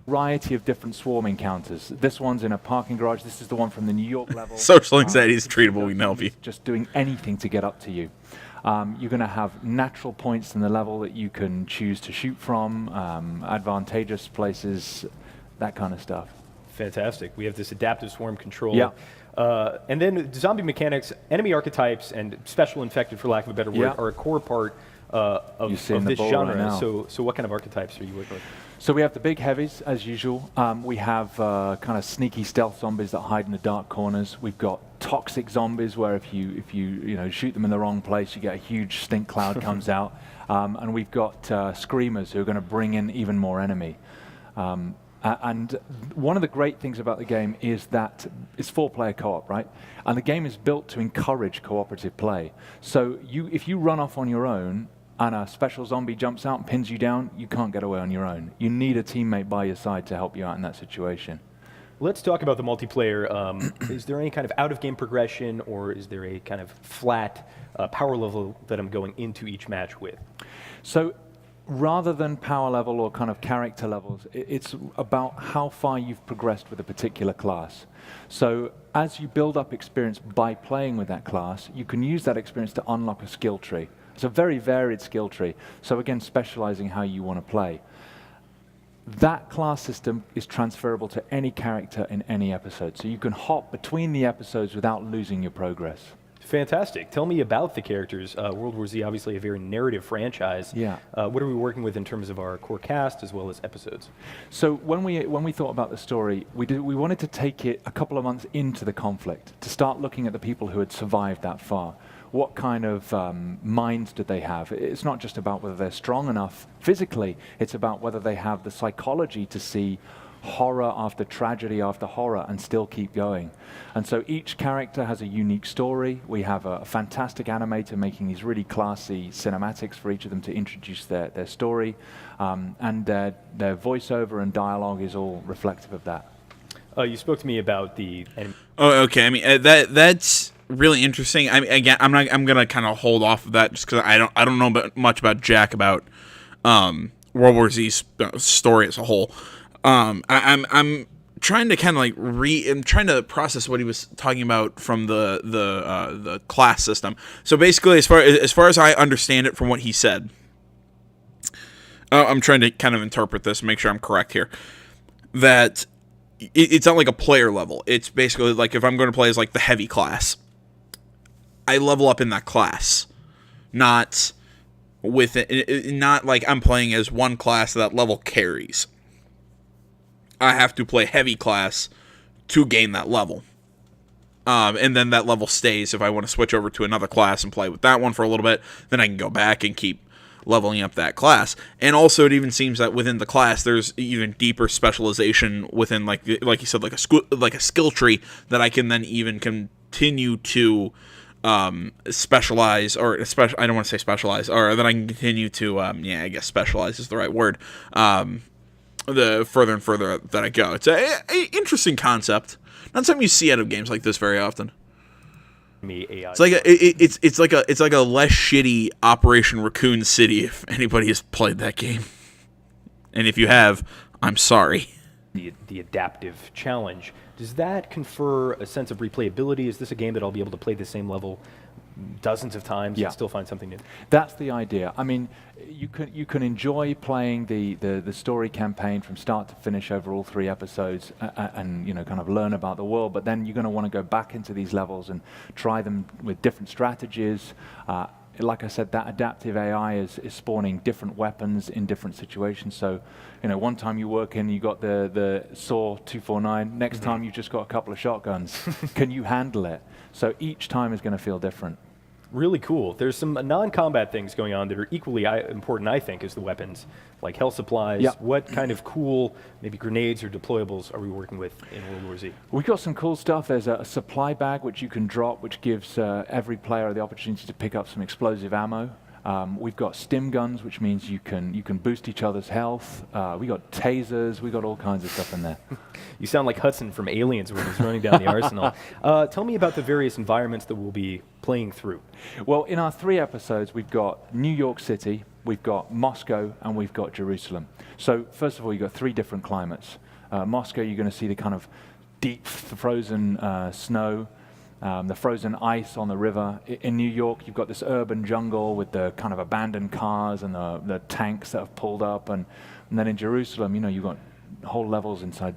Variety of different swarm encounters. This one's in a parking garage. This is the one from the New York level. Social anxiety is treatable. We can help you. Just doing anything to get up to you. You're going to have natural points in the level that you can choose to shoot from, advantageous places, that kind of stuff. Fantastic. We have this adaptive swarm control And then zombie mechanics, enemy archetypes, and special infected, for lack of a better word, are a core part of this genre. Right so what kind of archetypes are you working with? So we have the big heavies, as usual. We have kind of sneaky stealth zombies that hide in the dark corners. We've got toxic zombies, where if you shoot them in the wrong place, you get a huge stink cloud comes out. And we've got screamers who are going to bring in even more enemy. And one of the great things about the game is that it's 4-player co-op, right? And the game is built to encourage cooperative play. So if you run off on your own and a special zombie jumps out and pins you down, you can't get away on your own. You need a teammate by your side to help you out in that situation. Let's talk about the multiplayer. Is there any kind of out-of-game progression, or is there a kind of flat power level that I'm going into each match with? So rather than power level or kind of character levels, it's about how far you've progressed with a particular class. So as you build up experience by playing with that class, you can use that experience to unlock a skill tree. It's a very varied skill tree. So again, specializing how you want to play. That class system is transferable to any character in any episode. So you can hop between the episodes without losing your progress. Fantastic. Tell me about the characters. World War Z, obviously a very narrative franchise. Yeah. What are we working with in terms of our core cast as well as episodes? So when we thought about the story, we wanted to take it a couple of months into the conflict to start looking at the people who had survived that far. What kind of minds did they have? It's not just about whether they're strong enough physically, it's about whether they have the psychology to see horror after tragedy after horror and still keep going. And so each character has a unique story. We have a fantastic animator making these really classy cinematics for each of them to introduce their story. And their voiceover and dialogue is all reflective of that. You spoke to me about the... Oh, okay. I mean, that's really interesting. I mean, again, I'm gonna kind of hold off of that just because I don't know much about Jack about World War Z's story as a whole. I'm trying to kind of I'm trying to process what he was talking about from the class system. So basically, as far as I understand it from what he said, I'm trying to kind of interpret this and make sure I'm correct here. That it's not like a player level. It's basically like if I'm going to play as like the heavy class, I level up in that class, not with it, not like I'm playing as one class that level carries. I have to play heavy class to gain that level. And then that level stays. If I want to switch over to another class and play with that one for a little bit, then I can go back and keep leveling up that class. And also it even seems that within the class there's even deeper specialization within like you said, like a skill tree that I can then even continue to specialize, or I don't want to say specialize, or that I can continue to I guess specialize is the right word. The further and further that I go. It's a interesting concept. Not something you see out of games like this very often. It's like it's like a less shitty Operation Raccoon City if anybody has played that game. And if you have, I'm sorry. The adaptive challenge, does that confer a sense of replayability? Is this a game that I'll be able to play the same level dozens of times and still find something new? That's the idea. I mean, you can enjoy playing the story campaign from start to finish over all 3 episodes and kind of learn about the world, but then you're going to want to go back into these levels and try them with different strategies. Like I said, that adaptive AI is spawning different weapons in different situations. So, one time you work in, you got the SAW 249. Next time you've just got a couple of shotguns. Can you handle it? So each time is going to feel different. Really cool. There's some non-combat things going on that are equally important, I think, as the weapons, like health supplies. Yeah. What kind of cool, maybe grenades or deployables are we working with in World War Z? We've got some cool stuff. There's a supply bag which you can drop, which gives every player the opportunity to pick up some explosive ammo. We've got stim guns, which means you can boost each other's health. We got tasers. We got all kinds of stuff in there. You sound like Hudson from Aliens when he's running down the arsenal. Tell me about the various environments that we'll be playing through. Well, in our 3 episodes, we've got New York City, we've got Moscow, and we've got Jerusalem. So first of all, you've got 3 different climates. Moscow, you're going to see the kind of deep frozen snow. The frozen ice on the river. In New York, you've got this urban jungle with the kind of abandoned cars and the tanks that have pulled up. And then in Jerusalem, you've got whole levels inside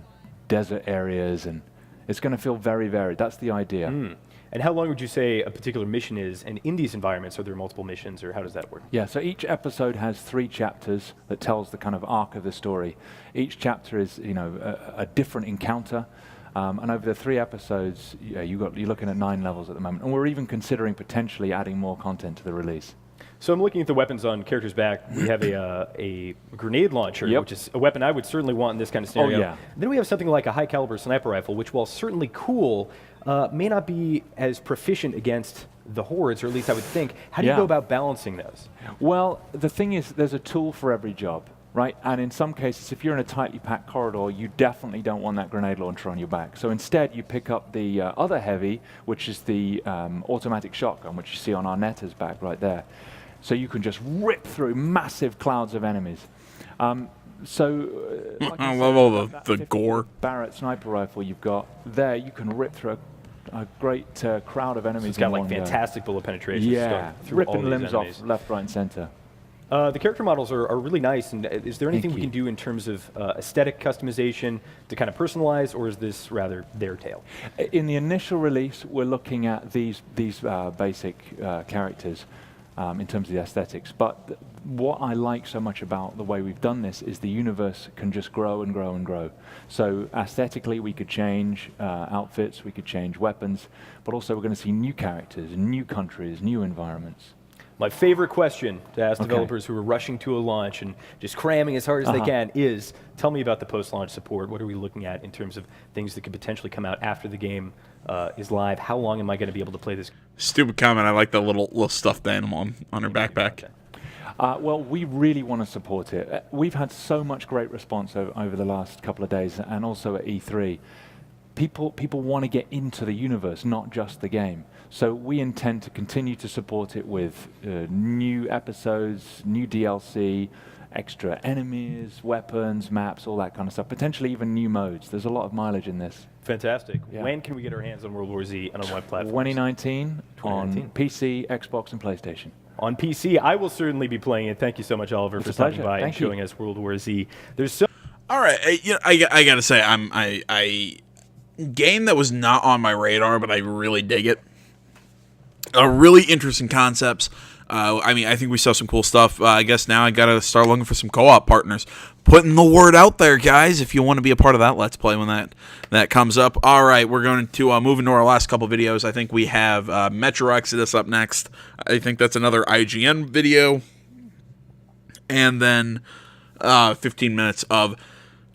desert areas. And It's going to feel very varied. That's the idea. And how long would you say a particular mission is? And in these environments, are there multiple missions, or how does that work? Yeah, so each episode has 3 chapters that tells the kind of arc of the story. Each chapter is, a different encounter. And over the 3 episodes, you're looking at 9 levels at the moment. And we're even considering potentially adding more content to the release. So I'm looking at the weapons on characters' back. We have a grenade launcher, which is a weapon I would certainly want in this kind of scenario. Oh, yeah. Then we have something like a high-caliber sniper rifle, which, while certainly cool, may not be as proficient against the hordes, or at least I would think. How do you go about balancing those? Well, the thing is, there's a tool for every job, right? And in some cases, if you're in a tightly packed corridor, you definitely don't want that grenade launcher on your back. So instead, you pick up the other heavy, which is the automatic shotgun, which you see on our netter's back right there. So you can just rip through massive clouds of enemies. Like I love all the gore. Barrett sniper rifle you've got there, you can rip through a great crowd of enemies. It's got like fantastic bullet penetration. Yeah, ripping limbs enemies off left, right, and center. The character models are really nice. And is there anything we can do in terms of aesthetic customization to kind of personalize, or is this rather their tale? In the initial release, we're looking at these basic characters. In terms of the aesthetics. But what I like so much about the way we've done this is the universe can just grow and grow and grow. So aesthetically, we could change outfits, we could change weapons, but also we're going to see new characters, new countries, new environments. My favorite question to ask developers who are rushing to a launch and just cramming as hard as they can is, tell me about the post-launch support. What are we looking at in terms of things that could potentially come out after the game is live? How long am I going to be able to play this? Stupid comment. I like that little stuffed animal on her backpack. Well, we really want to support it. We've had so much great response over the last couple of days, and also at E3. People want to get into the universe, not just the game. So we intend to continue to support it with new episodes, new DLC, extra enemies, weapons, maps, all that kind of stuff. Potentially even new modes. There's a lot of mileage in this. Fantastic. Yeah. When can we get our hands on World War Z and on what platforms? 2019 on PC, Xbox, and PlayStation. On PC, I will certainly be playing it. Thank you so much, Oliver, for stopping by and showing us World War Z. There's so. All right, I gotta say, I game that was not on my radar, but I really dig it. Really interesting concepts. I think we saw some cool stuff. I guess now I gotta start looking for some co-op partners. Putting the word out there, guys. If you want to be a part of that, let's play when that comes up. All right, we're going to move into our last couple videos. I think we have Metro Exodus up next. I think that's another IGN video, and then 15 minutes of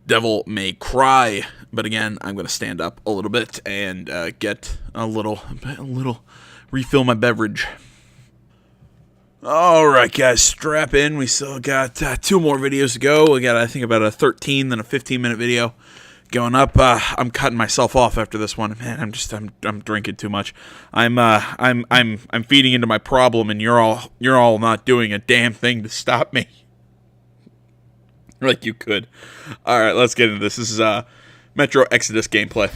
Devil May Cry. But again, I'm going to stand up a little bit and get a little refill my beverage. All right, guys, strap in. We still got 2 more videos to go. We got, I think, about a 13 then a 15-minute video going up. I'm cutting myself off after this one. Man, I'm drinking too much. I'm feeding into my problem, and you're all not doing a damn thing to stop me. Like you could. All right, let's get into this. This is Metro Exodus gameplay.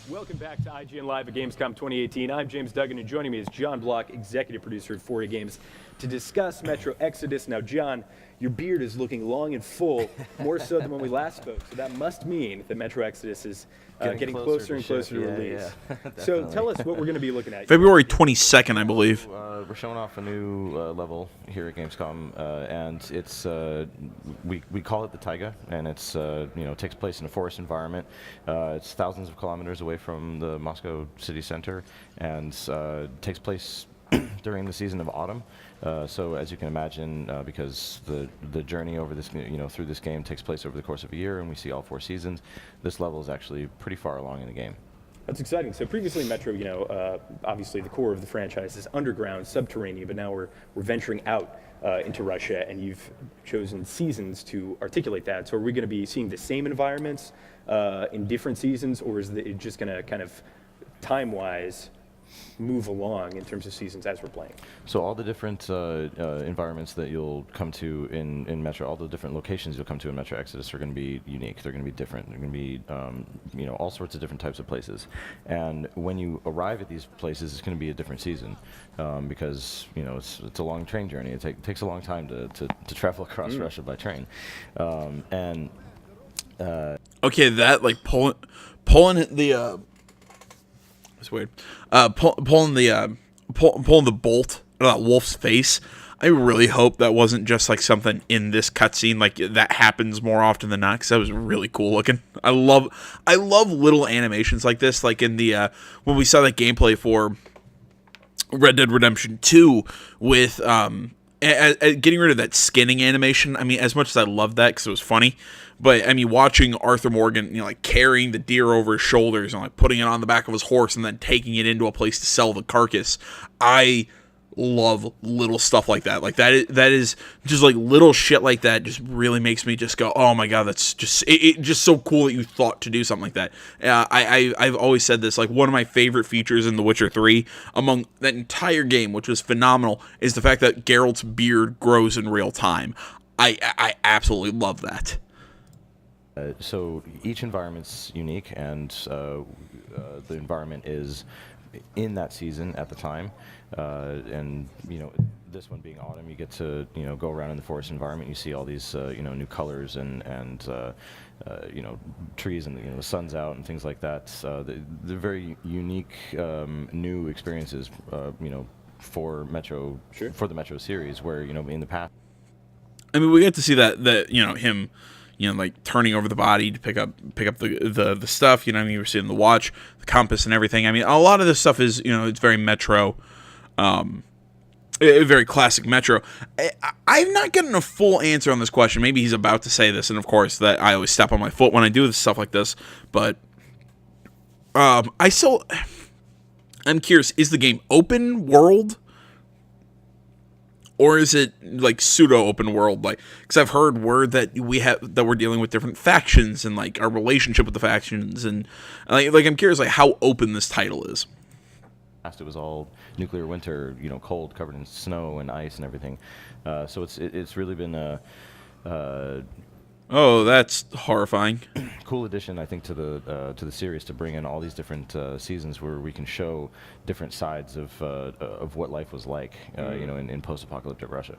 Welcome back to IGN Live at Gamescom 2018. I'm James Duggan, and joining me is John Block, executive producer at 4A Games, to discuss Metro Exodus. Now, John, your beard is looking long and full, more so than when we last spoke. So that must mean that Metro Exodus is getting closer and closer to release. So tell us what we're going to be looking at. February 22nd, I believe. We're showing off a new level here at Gamescom, and it's we call it the Taiga, and it's takes place in a forest environment. It's thousands of kilometers away from the Moscow city center, and takes place during the season of autumn. So as you can imagine, because the journey over this, through this game takes place over the course of a year, and we see all 4 seasons, this level is actually pretty far along in the game. That's exciting. So previously Metro, obviously the core of the franchise is underground, subterranean, but now we're venturing out into Russia, and you've chosen seasons to articulate that. So are we going to be seeing the same environments in different seasons, or is it just going to kind of time-wise move along in terms of seasons as we're playing? So all the different environments that you'll come to in Metro, all the different locations you'll come to in Metro Exodus are going to be unique. They're going to be different. They're going to be, all sorts of different types of places. And when you arrive at these places, it's going to be a different season because it's a long train journey. It takes a long time to travel across Russia by train, Okay, that like pulling the. It's weird. Pulling the bolt out of that wolf's face. I really hope that wasn't just like something in this cutscene. Like that happens more often than not, because that was really cool looking. I love little animations like this. Like in the when we saw that gameplay for Red Dead Redemption 2 with getting rid of that skinning animation. I mean, as much as I loved that because it was funny. But, I mean, watching Arthur Morgan, like, carrying the deer over his shoulders and, like, putting it on the back of his horse and then taking it into a place to sell the carcass, I love little stuff like that. Like, that is just, like, little shit like that just really makes me just go, oh, my God, that's just, it just so cool that you thought to do something like that. I've always said this, like, one of my favorite features in The Witcher 3, among that entire game, which was phenomenal, is the fact that Geralt's beard grows in real time. I absolutely love that. So each environment's unique, and the environment is in that season at the time. And this one being autumn, you get to go around in the forest environment. You see all these new colors and trees, and the sun's out and things like that. They're very unique new experiences. For Metro, for the Metro series, where in the past. I mean, we get to see that him. Like turning over the body to pick up the stuff. I mean, you were seeing the watch, the compass, and everything. I mean, a lot of this stuff is, it's very Metro, very classic Metro. I've not gotten a full answer on this question. Maybe he's about to say this, and of course, that I always step on my foot when I do stuff like this. But I'm curious: is the game open world? Or is it like pseudo open world? Like, because I've heard word that we're dealing with different factions and like our relationship with the factions, and like I'm curious like how open this title is. It was all nuclear winter, cold, covered in snow and ice and everything. So it's really been a. Oh, that's horrifying. Cool addition, I think, to the series, to bring in all these different seasons where we can show different sides of what life was like, in post-apocalyptic Russia.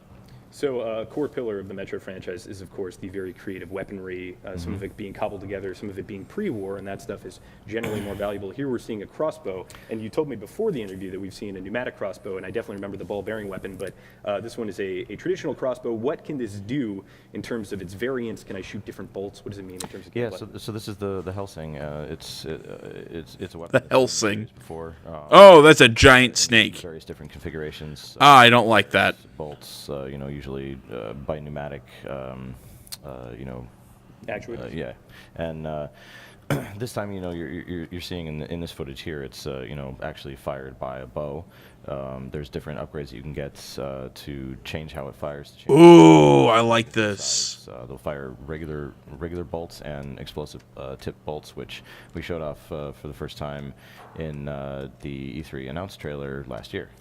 So a core pillar of the Metro franchise is, of course, the very creative weaponry, some of it being cobbled together, some of it being pre-war, and that stuff is generally more valuable. Here we're seeing a crossbow, and you told me before the interview that we've seen a pneumatic crossbow, and I definitely remember the ball-bearing weapon, but this one is a traditional crossbow. What can this do in terms of its variants? Can I shoot different bolts? What does it mean in terms of gameplay? Yeah, so this is the Helsing. It's a weapon. The Helsing. Before. That's a giant snake. Various different configurations. I don't like that. Bolts, usually by pneumatic, actuators. Yeah, and this time, you're seeing in this footage here, it's actually fired by a bow. There's different upgrades that you can get to change how it fires. Ooh, I like this. They'll fire regular bolts and explosive tip bolts, which we showed off for the first time in the E3 announce trailer last year.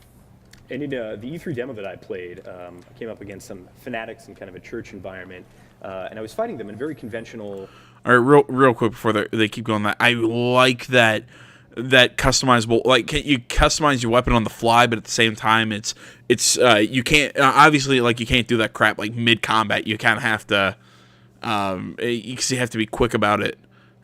And in the E3 demo that I played, I came up against some fanatics in kind of a church environment, and I was fighting them in very conventional. All right, real quick before they keep going. That I like that customizable. Like, can you customize your weapon on the fly, but at the same time, it's you can't obviously like you can't do that crap like mid combat. You kind of have to you have to be quick about it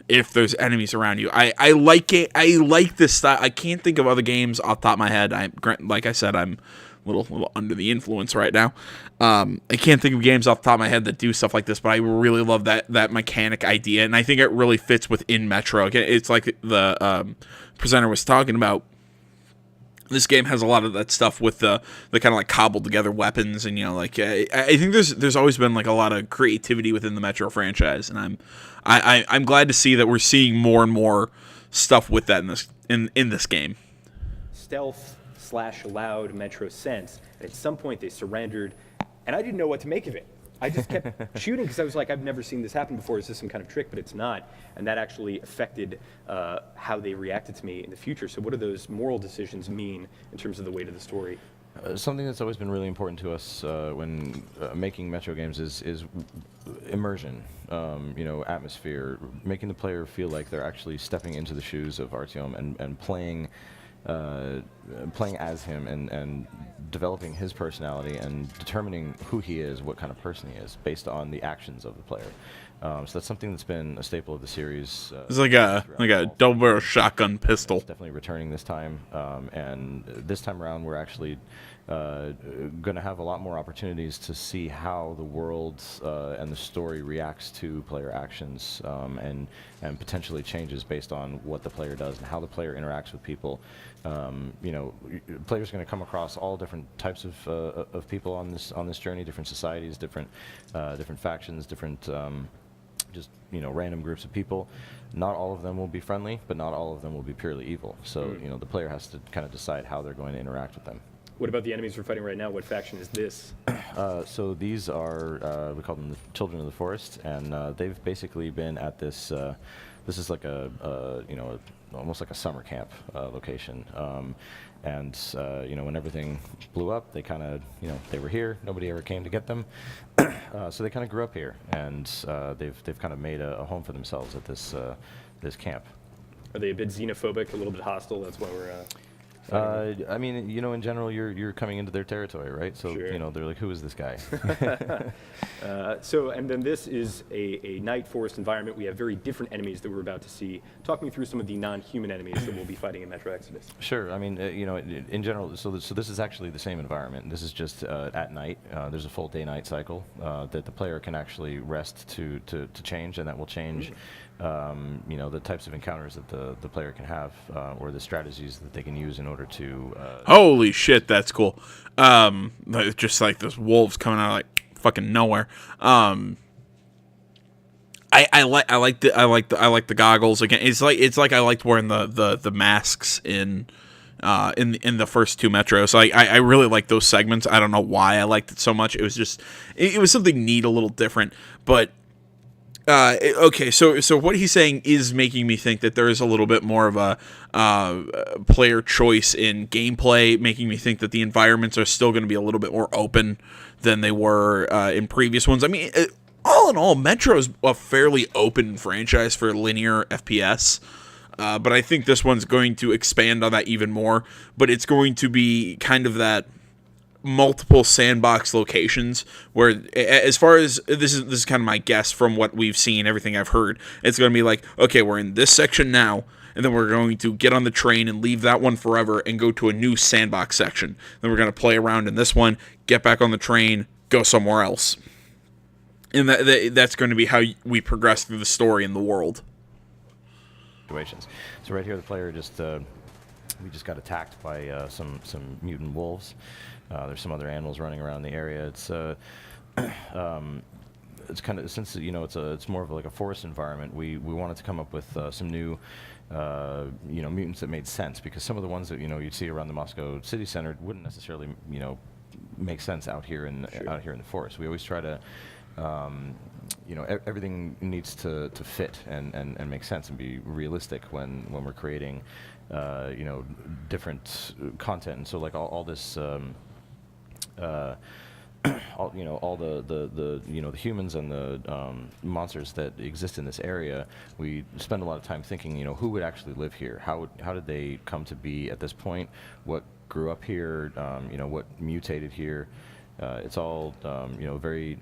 if there's enemies around you. I like it. I like this style. I can't think of other games off the top of my head. Like I said, I'm a little under the influence right now. I can't think of games off the top of my head that do stuff like this, but I really love that mechanic idea, and I think it really fits within Metro. It's like the presenter was talking about. This game has a lot of that stuff with the kind of like cobbled together weapons, and I think there's always been like a lot of creativity within the Metro franchise, and I'm glad to see that we're seeing more and more stuff with that in this game. Stealth/loud Metro sense. And at some point they surrendered, and I didn't know what to make of it. I just kept shooting because I was like, I've never seen this happen before. Is this some kind of trick? But it's not. And that actually affected how they reacted to me in the future. So what do those moral decisions mean in terms of the weight of the story? Something that's always been really important to us when making Metro games is immersion, atmosphere, making the player feel like they're actually stepping into the shoes of Artyom and playing as him and developing his personality and determining who he is, what kind of person he is, based on the actions of the player. So that's something that's been a staple of the series. It's like a double-barrel shotgun pistol. It's definitely returning this time, and this time around we're actually going to have a lot more opportunities to see how the world and the story reacts to player actions and potentially changes based on what the player does and how the player interacts with people. Players are going to come across all different types of people on this journey, different societies, different factions, different random groups of people. Not all of them will be friendly, but not all of them will be purely evil. So the player has to kind of decide how they're going to interact with them. What about the enemies we're fighting right now? What faction is this? So these are, we call them the Children of the Forest, and they've basically been at this, this is like almost like a summer camp location. When everything blew up, they kind of, they were here. Nobody ever came to get them. So they kind of grew up here, and they've kind of made a home for themselves at this camp. Are they a bit xenophobic, a little bit hostile? That's why we're... in general, you're coming into their territory, right? So, sure. They're like, who is this guy? And then this is a night forest environment. We have very different enemies that we're about to see. Talk me through some of the non-human enemies that we'll be fighting in Metro Exodus. Sure. I mean, in general, so this is actually the same environment. This is just at night. There's a full day-night cycle that the player can actually rest to change, and that will change. The types of encounters that the player can have, or the strategies that they can use in order to... Holy shit, that's cool. Just like those wolves coming out of like fucking nowhere. I like the goggles again. It's like I liked wearing the masks in the first two Metros. I really like those segments. I don't know why I liked it so much. It was just it was something neat, a little different, but. Okay, so what he's saying is making me think that there is a little bit more of a player choice in gameplay, making me think that the environments are still going to be a little bit more open than they were in previous ones. I mean, all in all, Metro is a fairly open franchise for linear FPS, but I think this one's going to expand on that even more, but it's going to be kind of that multiple sandbox locations where, as far as this is kind of my guess from what we've seen, everything I've heard, it's going to be like, okay, we're in this section now, and then we're going to get on the train and leave that one forever and go to a new sandbox section. Then we're going to play around in this one, get back on the train, go somewhere else. And that's going to be how we progress through the story in the world. Situations. So right here, the player we just got attacked by some mutant wolves. There's some other animals running around the area. It's it's kind of, since it's more of like a forest environment, we wanted to come up with some new mutants that made sense, because some of the ones that you'd see around the Moscow city center wouldn't necessarily make sense out here in the forest. We always try to everything needs to fit and make sense and be realistic when we're creating different content. And so like all this all the humans and the monsters that exist in this area, we spend a lot of time thinking, who would actually live here? How did they come to be at this point? What grew up here? What mutated here? It's all very...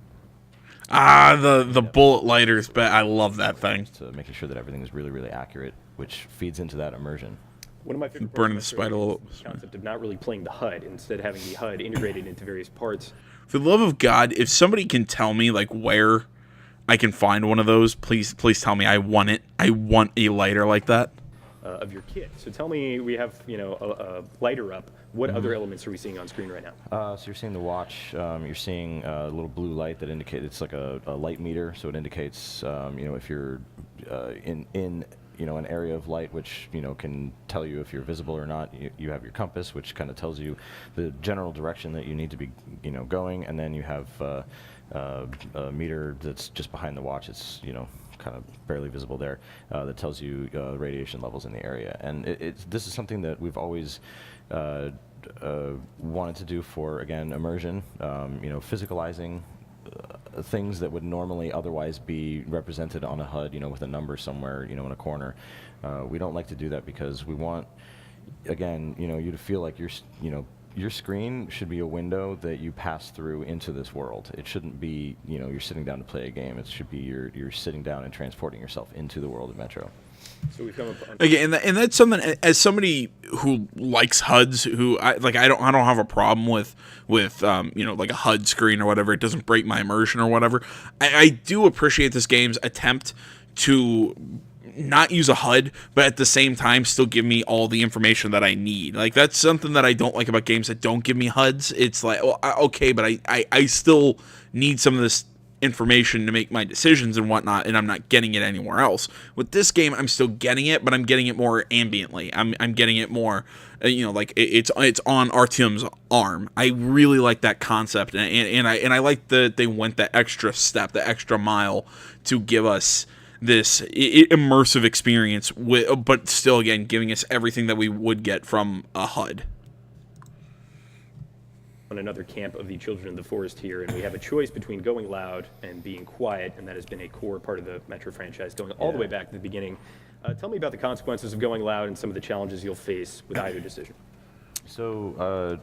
the bullet lighters, but I love that thing. To making sure that everything is really, really accurate, which feeds into that immersion. One of my favorite burning the parts spider a little. The concept of not really playing the HUD, instead having the HUD integrated into various parts. For the love of God, if somebody can tell me like where I can find one of those, please tell me. I want it. I want a lighter like that. Of your kit. So tell me, we have a lighter up. What other elements are we seeing on screen right now? So you're seeing the watch. You're seeing a little blue light that indicates, it's like a light meter. So it indicates if you're in an area of light which can tell you if you're visible or not. You have your compass, which kind of tells you the general direction that you need to be going, and then you have a meter that's just behind the watch. It's kind of barely visible there, that tells you radiation levels in the area. And this is something that we've always wanted to do for, again, immersion, physicalizing things that would normally otherwise be represented on a HUD, with a number somewhere, in a corner. We don't like to do that because we want, again, you to feel like your screen should be a window that you pass through into this world. It shouldn't be, you're sitting down to play a game. It should be you're sitting down and transporting yourself into the world of Metro. So we've come up again, and that's something, as somebody who likes HUDs, who I don't have a problem with like a HUD screen or whatever. It doesn't break my immersion or whatever. I do appreciate this game's attempt to not use a HUD, but at the same time still give me all the information that I need. Like, that's something that I don't like about games that don't give me HUDs. It's like, well, okay, but I still need some of this information to make my decisions and whatnot, and I'm not getting it anywhere else. With this game, I'm still getting it, but I'm getting it more ambiently. I'm getting it more, like it's on Artyom's arm. I really like that concept, and I like that they went that extra step, the extra mile to give us this immersive experience, but still, again, giving us everything that we would get from a HUD. On another camp of the Children of the Forest here, and we have a choice between going loud and being quiet, and that has been a core part of the Metro franchise going all the way back to the beginning. Tell me about the consequences of going loud and some of the challenges you'll face with either decision. So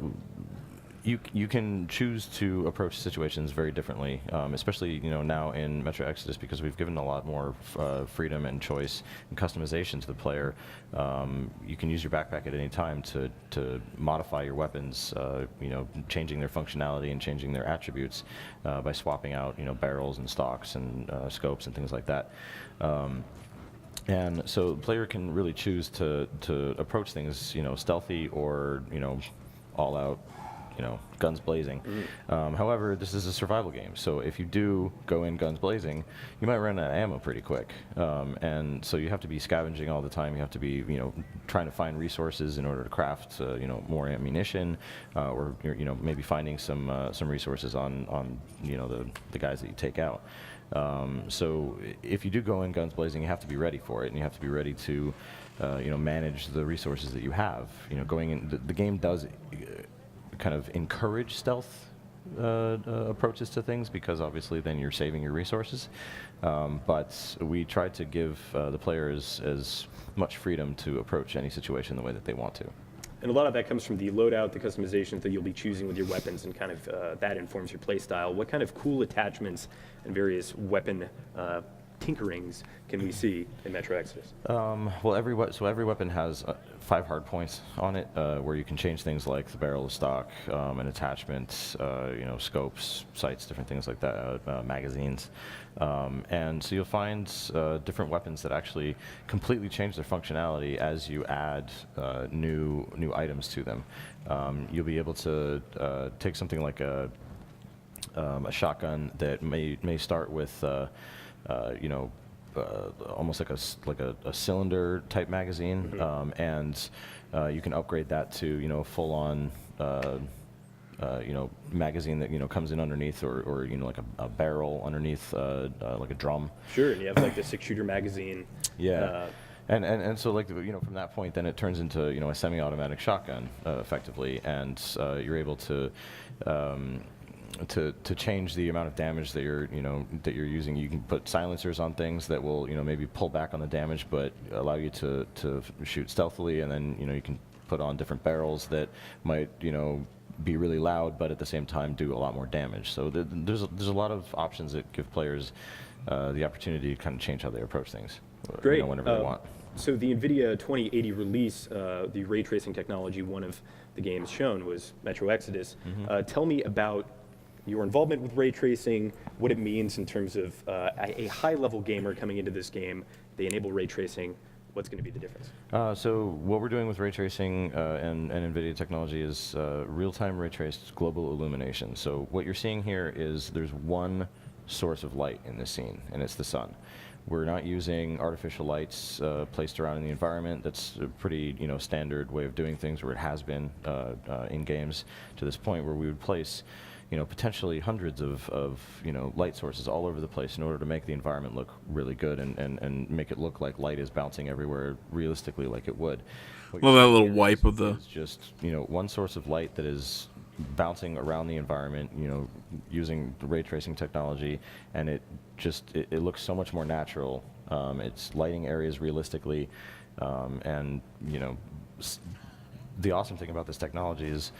you can choose to approach situations very differently, especially now in Metro Exodus, because we've given a lot more freedom and choice and customization to the player. You can use your backpack at any time to modify your weapons, changing their functionality and changing their attributes by swapping out barrels and stocks and scopes and things like that. And so the player can really choose to approach things stealthy or all out, guns blazing. However, this is a survival game, so if you do go in guns blazing, you might run out of ammo pretty quick, and so you have to be scavenging all the time. You have to be, trying to find resources in order to craft, more ammunition, or maybe finding some resources on the guys that you take out. So if you do go in guns blazing, you have to be ready for it, and you have to be ready to, manage the resources that you have. Going in, the game does kind of encourage stealth approaches to things, because obviously then you're saving your resources. But we try to give the players as much freedom to approach any situation the way that they want to. And a lot of that comes from the loadout, the customizations that you'll be choosing with your weapons, and kind of that informs your play style. What kind of cool attachments and various weapon tinkerings can we see in Metro Exodus? Well, every weapon has 5 hard points on it, where you can change things like the barrel of stock, and attachments, scopes, sights, different things like that, magazines. And so you'll find different weapons that actually completely change their functionality as you add new items to them. You'll be able to take something like a shotgun that may start with almost like a cylinder type magazine, and you can upgrade that to full-on magazine that comes in underneath, or like a barrel underneath, like a drum. Sure, and you have like the 6-shooter magazine. Yeah. And so like from that point, then it turns into a semi-automatic shotgun effectively, and you're able to change the amount of damage that you're using. You can put silencers on things that will maybe pull back on the damage, but allow you to shoot stealthily, and then you can put on different barrels that might be really loud, but at the same time do a lot more damage. So there's a lot of options that give players the opportunity to kind of change how they approach things. Great. Whenever they want. So the NVIDIA 2080 release, the ray tracing technology, one of the games shown was Metro Exodus. Tell me about your involvement with ray tracing, what it means in terms of a high-level gamer coming into this game. They enable ray tracing. What's going to be the difference? So what we're doing with ray tracing and NVIDIA technology is real-time ray traced global illumination. So what you're seeing here is there's one source of light in this scene, and it's the sun. We're not using artificial lights placed around in the environment. That's a pretty standard way of doing things, or it has been in games to this point, where we would place potentially hundreds of light sources all over the place in order to make the environment look really good and make it look like light is bouncing everywhere realistically like it would. Well, that little wipe of the... It's just, one source of light that is bouncing around the environment, using ray tracing technology, and it looks so much more natural. It's lighting areas realistically, and the awesome thing about this technology is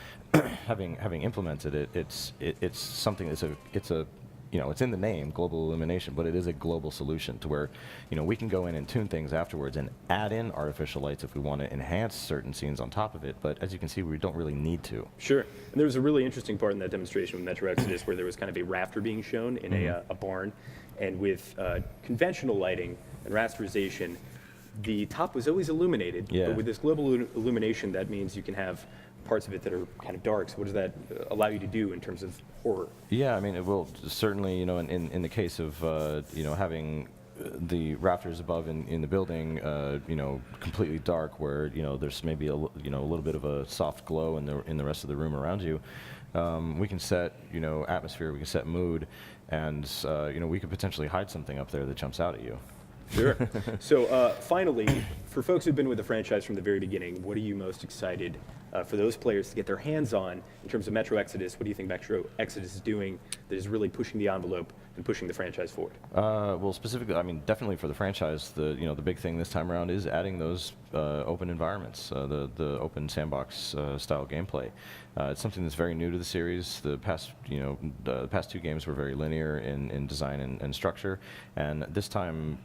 having implemented it, it's something that's it's in the name, global illumination, but it is a global solution to where, we can go in and tune things afterwards and add in artificial lights if we want to enhance certain scenes on top of it. But as you can see, we don't really need to. Sure. And there was a really interesting part in that demonstration with Metro Exodus where there was kind of a rafter being shown in a barn, and with conventional lighting and rasterization, the top was always illuminated. Yeah. But with this global illumination, that means you can have parts of it that are kind of dark. So what does that allow you to do in terms of horror? Yeah, I mean, it will certainly, in the case of, having the rafters above in the building, completely dark, where, there's maybe a little bit of a soft glow in the rest of the room around you. We can set, atmosphere, we can set mood, and, we could potentially hide something up there that jumps out at you. Sure. So finally, for folks who've been with the franchise from the very beginning, what are you most excited for those players to get their hands on in terms of Metro Exodus? What do you think Metro Exodus is doing that is really pushing the envelope and pushing the franchise forward? Well, specifically, I mean, definitely for the franchise, the big thing this time around is adding those open environments, the open sandbox style gameplay. It's something that's very new to the series. The past two games were very linear in design and structure, and this time,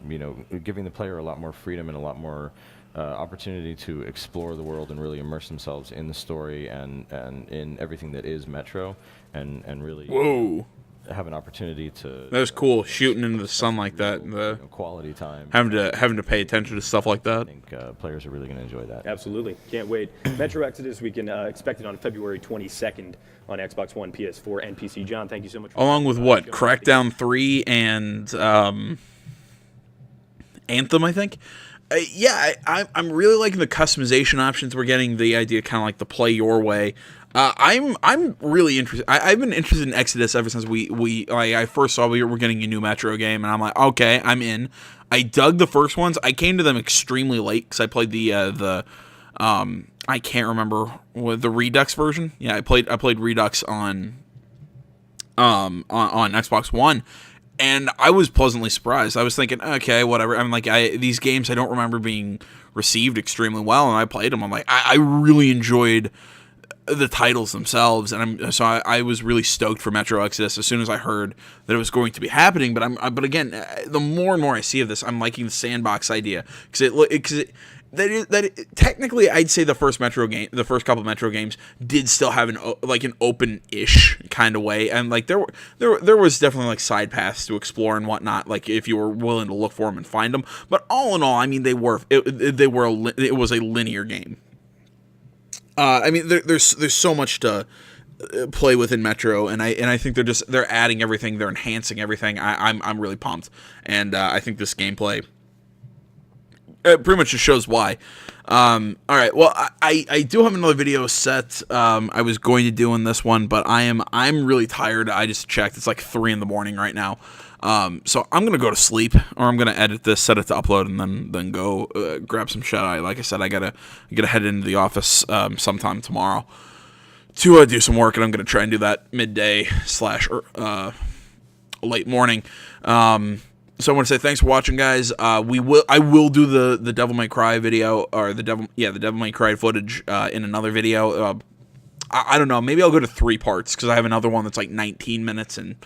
giving the player a lot more freedom and a lot more opportunity to explore the world and really immerse themselves in the story and in everything that is Metro, and really have an opportunity to. That was cool, shooting into the sun like that. And the quality time. Having to pay attention to stuff like that. I think players are really going to enjoy that. Absolutely, can't wait. Metro Exodus, we can expect it on February 22nd on Xbox One, PS4, and PC. John, thank you so much. Along with what? Crackdown 3 and Anthem, I think. I'm really liking the customization options we're getting. The idea, kind of like the play your way. I'm really interested. I've been interested in Exodus ever since I first saw we were getting a new Metro game, and I'm like, okay, I'm in. I dug the first ones. I came to them extremely late because I played the I can't remember what the Redux version. Yeah, I played Redux on Xbox One. And I was pleasantly surprised. I was thinking, okay, whatever. I'm like, these games I don't remember being received extremely well, and I played them. I'm like, I really enjoyed the titles themselves, and I was really stoked for Metro Exodus as soon as I heard that it was going to be happening. But again, the more and more I see of this, I'm liking the sandbox idea technically, I'd say the first couple of Metro games did still have an open-ish kind of way, and like there was definitely like side paths to explore and whatnot, like if you were willing to look for them and find them. But all in all, I mean, it was a linear game. I mean, there's so much to play with in Metro, and I think they're adding everything, they're enhancing everything. I'm really pumped, and I think this gameplay. It pretty much just shows why. All right. Well, I do have another video set. I was going to do in this one, but I'm really tired. I just checked. It's like 3 in the morning right now. So I'm gonna go to sleep, or I'm gonna edit this, set it to upload, and then go grab some shut eye. Like I said, I gotta head into the office sometime tomorrow to do some work, and I'm gonna try and do that midday / late morning. So I want to say thanks for watching, guys. I will do the Devil May Cry video, or the Devil May Cry footage in another video. I don't know. Maybe I'll go to 3 parts because I have another one that's like 19 minutes and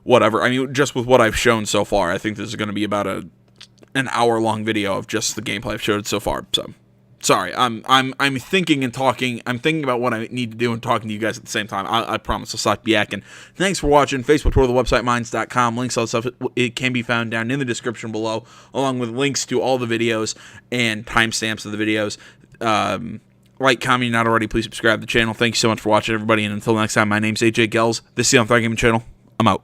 whatever. I mean, just with what I've shown so far, I think this is going to be about an hour-long video of just the gameplay I've showed so far. So, sorry, I'm thinking and talking. I'm thinking about what I need to do and talking to you guys at the same time. I promise I'll stop yakking. Thanks for watching. Facebook, Twitter, the website, minds.com. Links, all that stuff, it can be found down in the description below, along with links to all the videos and timestamps of the videos. Like, comment, not already, please subscribe to the channel. Thank you so much for watching, everybody, and until next time, my name's AJ Gells. This is the Untitled Gaming Channel. I'm out.